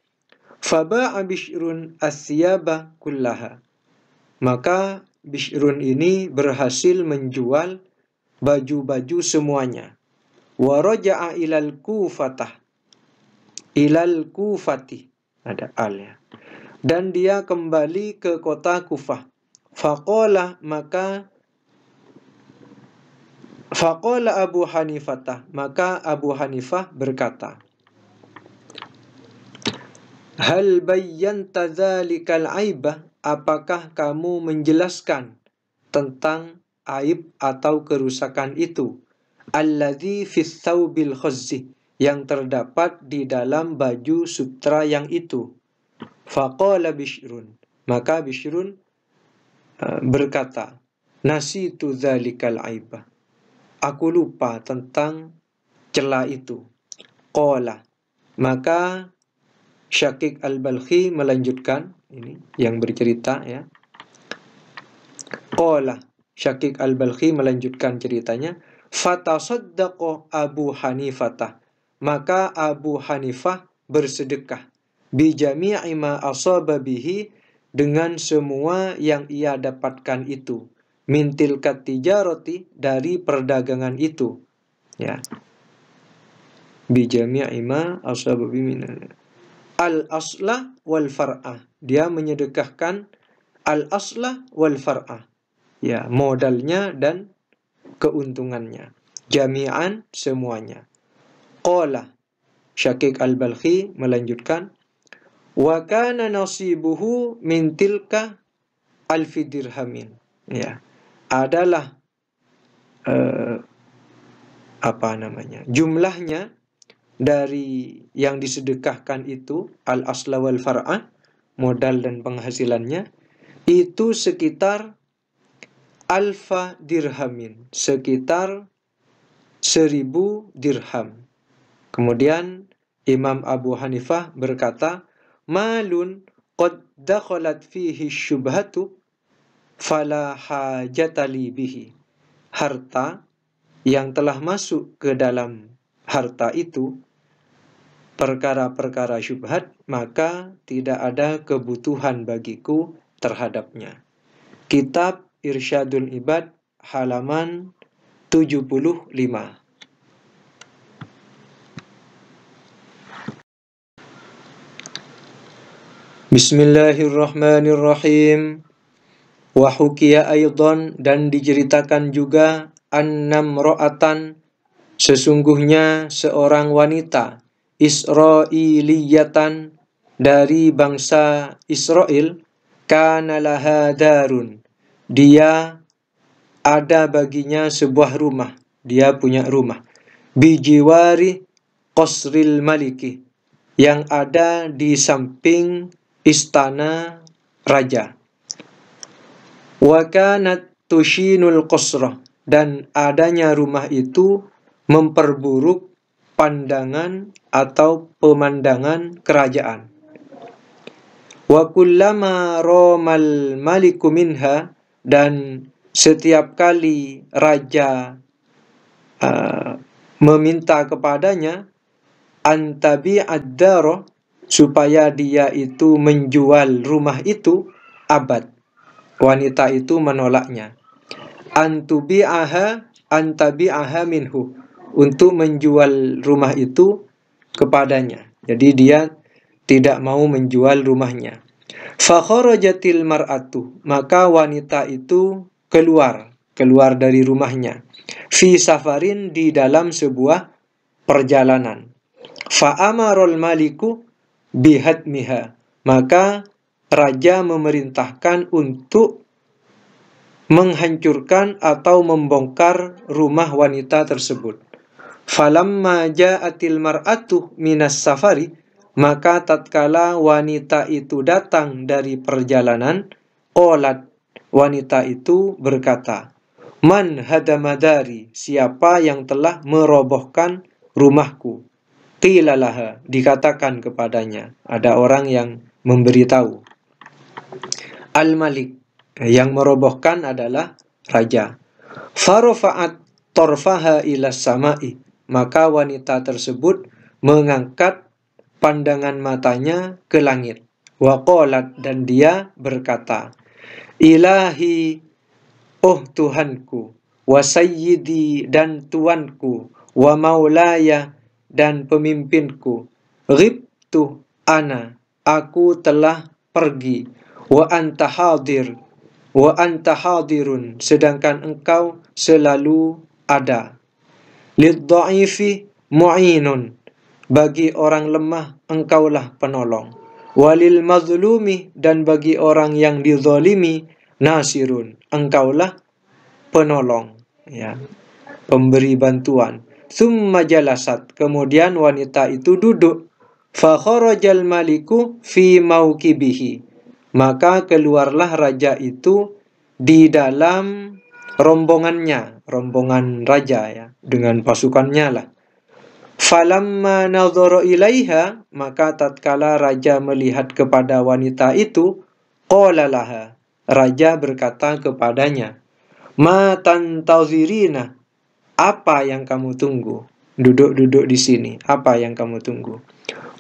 faba'a Bishrun as-siyaba kullaha. Maka Bishrun ini berhasil menjual baju-baju semuanya. Wa raja'a ilal Kufatah. Ilal Kufati. Ada al ya. Dan dia kembali ke kota Kufah. Faqala, maka Faqala Abu Hanifah, maka Abu Hanifah berkata, hal bayyanta dzalikal aibah, apakah kamu menjelaskan tentang aib atau kerusakan itu, alladzi fis thawbil khazzi, yang terdapat di dalam baju sutra yang itu. Faqala Bishrun, maka Bishrun berkata, nasitu dzalikal aibah, aku lupa tentang celah itu. Qala, maka Syakik al-Balkhi melanjutkan, ini yang bercerita ya. Qala, Syakik al-Balkhi melanjutkan ceritanya, fatasaddaqa Abu Hanifah, maka Abu Hanifah bersedekah bi jami'i ma asaba bihi, dengan semua yang ia dapatkan itu, min tilkat tijarati, dari perdagangan itu, ya. Bi jami'i ma asaba bihi al-aslah wal far'ah, dia menyedekahkan al-aslah wal far'ah, ya, modalnya dan keuntungannya, jami'an, semuanya. Qala, Syakik al-Balkhi melanjutkan, wa kana nasibuhu min tilka alfi dirhamin, ya, adalah jumlahnya dari yang disedekahkan itu, al-asla wal far'ah, modal dan penghasilannya, itu sekitar alfa dirhamin, sekitar 1000 dirham. Kemudian Imam Abu Hanifah berkata, malun qad dakhalat fihi syubhatu fala hajatali bihi, harta yang telah masuk ke dalam harta itu perkara-perkara syubhat, maka tidak ada kebutuhan bagiku terhadapnya. Kitab Irsyadul Ibad, halaman 75. Bismillahirrahmanirrahim. Wa hukiya aydan, dan diceritakan juga, annam ro'atan, sesungguhnya seorang wanita, Israiliyatan, dari bangsa Israel, kana laha darun, dia ada baginya sebuah rumah, dia punya rumah, bijiwari qasril maliki, yang ada di samping istana raja. Wa kanat tushinul qasrah, dan adanya rumah itu memperburuk pandangan atau pemandangan kerajaan. Wa kullama ramal maliku minha, dan setiap kali raja meminta kepadanya antabi'ad dara, supaya dia itu menjual rumah itu, abad, wanita itu menolaknya. Antabi'aha minhu, untuk menjual rumah itu kepadanya. Jadi dia tidak mau menjual rumahnya. Fa kharajatil mar'atu, maka wanita itu keluar dari rumahnya. Fi safarin, di dalam sebuah perjalanan. Fa amarul maliku bihadmiha, maka raja memerintahkan untuk menghancurkan atau membongkar rumah wanita tersebut. Falamma ja'atil mar'atu minas safari, maka tatkala wanita itu datang dari perjalanan, qalat, wanita itu berkata, man hadamadari, siapa yang telah merobohkan rumahku? Qila laha, dikatakan kepadanya, ada orang yang memberitahu. Al-Malik, yang merobohkan adalah raja. Farafa'at torfaha ila samai, maka wanita tersebut mengangkat pandangan matanya ke langit. Wa qalat, dan dia berkata, ilahi, oh Tuhanku, wa sayyidi, dan tuanku, wa maulaya, dan pemimpinku, ghibtu ana, aku telah pergi, wa anta hadirun, sedangkan engkau selalu ada. Lidha'ifi mu'inun, bagi orang lemah engkaulah penolong. Walil mazlumi, dan bagi orang yang dizalimi, nasirun, engkaulah penolong, ya, pemberi bantuan. Tsumma jalasat, kemudian wanita itu duduk. Fa kharajal maliku fi mauqibihi, maka keluarlah raja itu di dalam rombongannya, rombongan raja, ya, dengan pasukannya lah. Falamma nadhara ilaiha, maka tatkala raja melihat kepada wanita itu, qala laha, raja berkata kepadanya, ma tantazirina, apa yang kamu tunggu? Duduk di sini, apa yang kamu tunggu?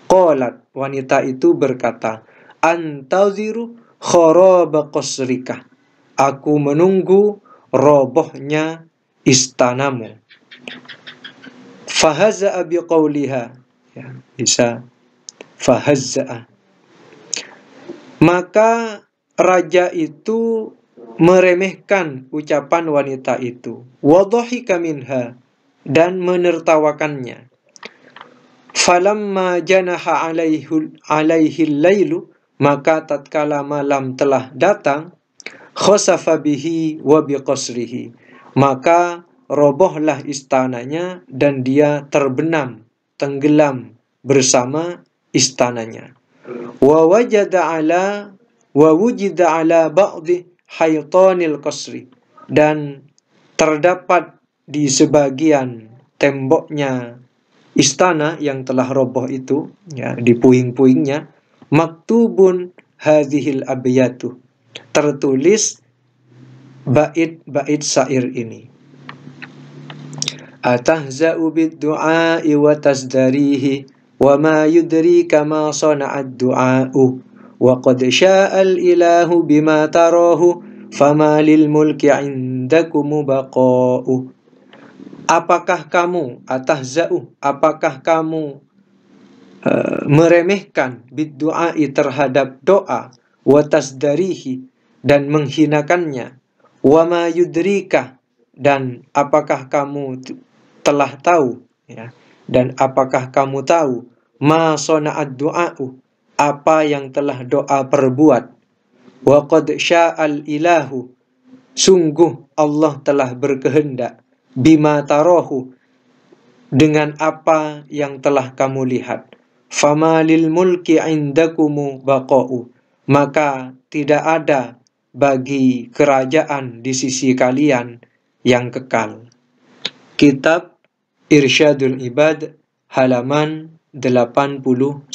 Qalat, wanita itu berkata, antaziru kharaba qasrika, aku menunggu robohnya istanamu. Fahazza'a biqauliha, ya, bisa fahazza'a. Maka raja itu meremehkan ucapan wanita itu, wadhahika minha, dan menertawakannya. Falamma janaha alaihi lailu, maka tatkala malam telah datang, khasafa bihi wa biqasrihi, maka robohlah istananya dan dia terbenam, tenggelam bersama istananya. Wa wujida ala ba'di haytanil qasri, dan terdapat di sebagian temboknya istana yang telah roboh itu, ya, di puing-puingnya, maktubun hadhil abyatu, tertulis bait-bait syair ini. Atahza'u bid-du'a'i wa tasdarihi, wa ma yudrika ma sana'ad du'a'u, wa qad sya'al ilahu bima tarahu, fama lil mulki 'indakum baqa'u. Apakah kamu, atahza'u, apakah kamu meremehkan bid-du'a'i, terhadap doa, wa tasdarihi, dan menghinakannya, wa ma yudrika, dan apakah kamu telah tahu, ya, dan apakah kamu tahu, ma sana'ad du'a'u, apa yang telah doa perbuat, wa qad sya'al ilahu, sungguh Allah telah berkehendak, bima tarahu, dengan apa yang telah kamu lihat, fama lil mulki indakumu baqa'u, maka tidak ada bagi kerajaan di sisi kalian yang kekal. Kitab Irsyadul Ibad halaman 81.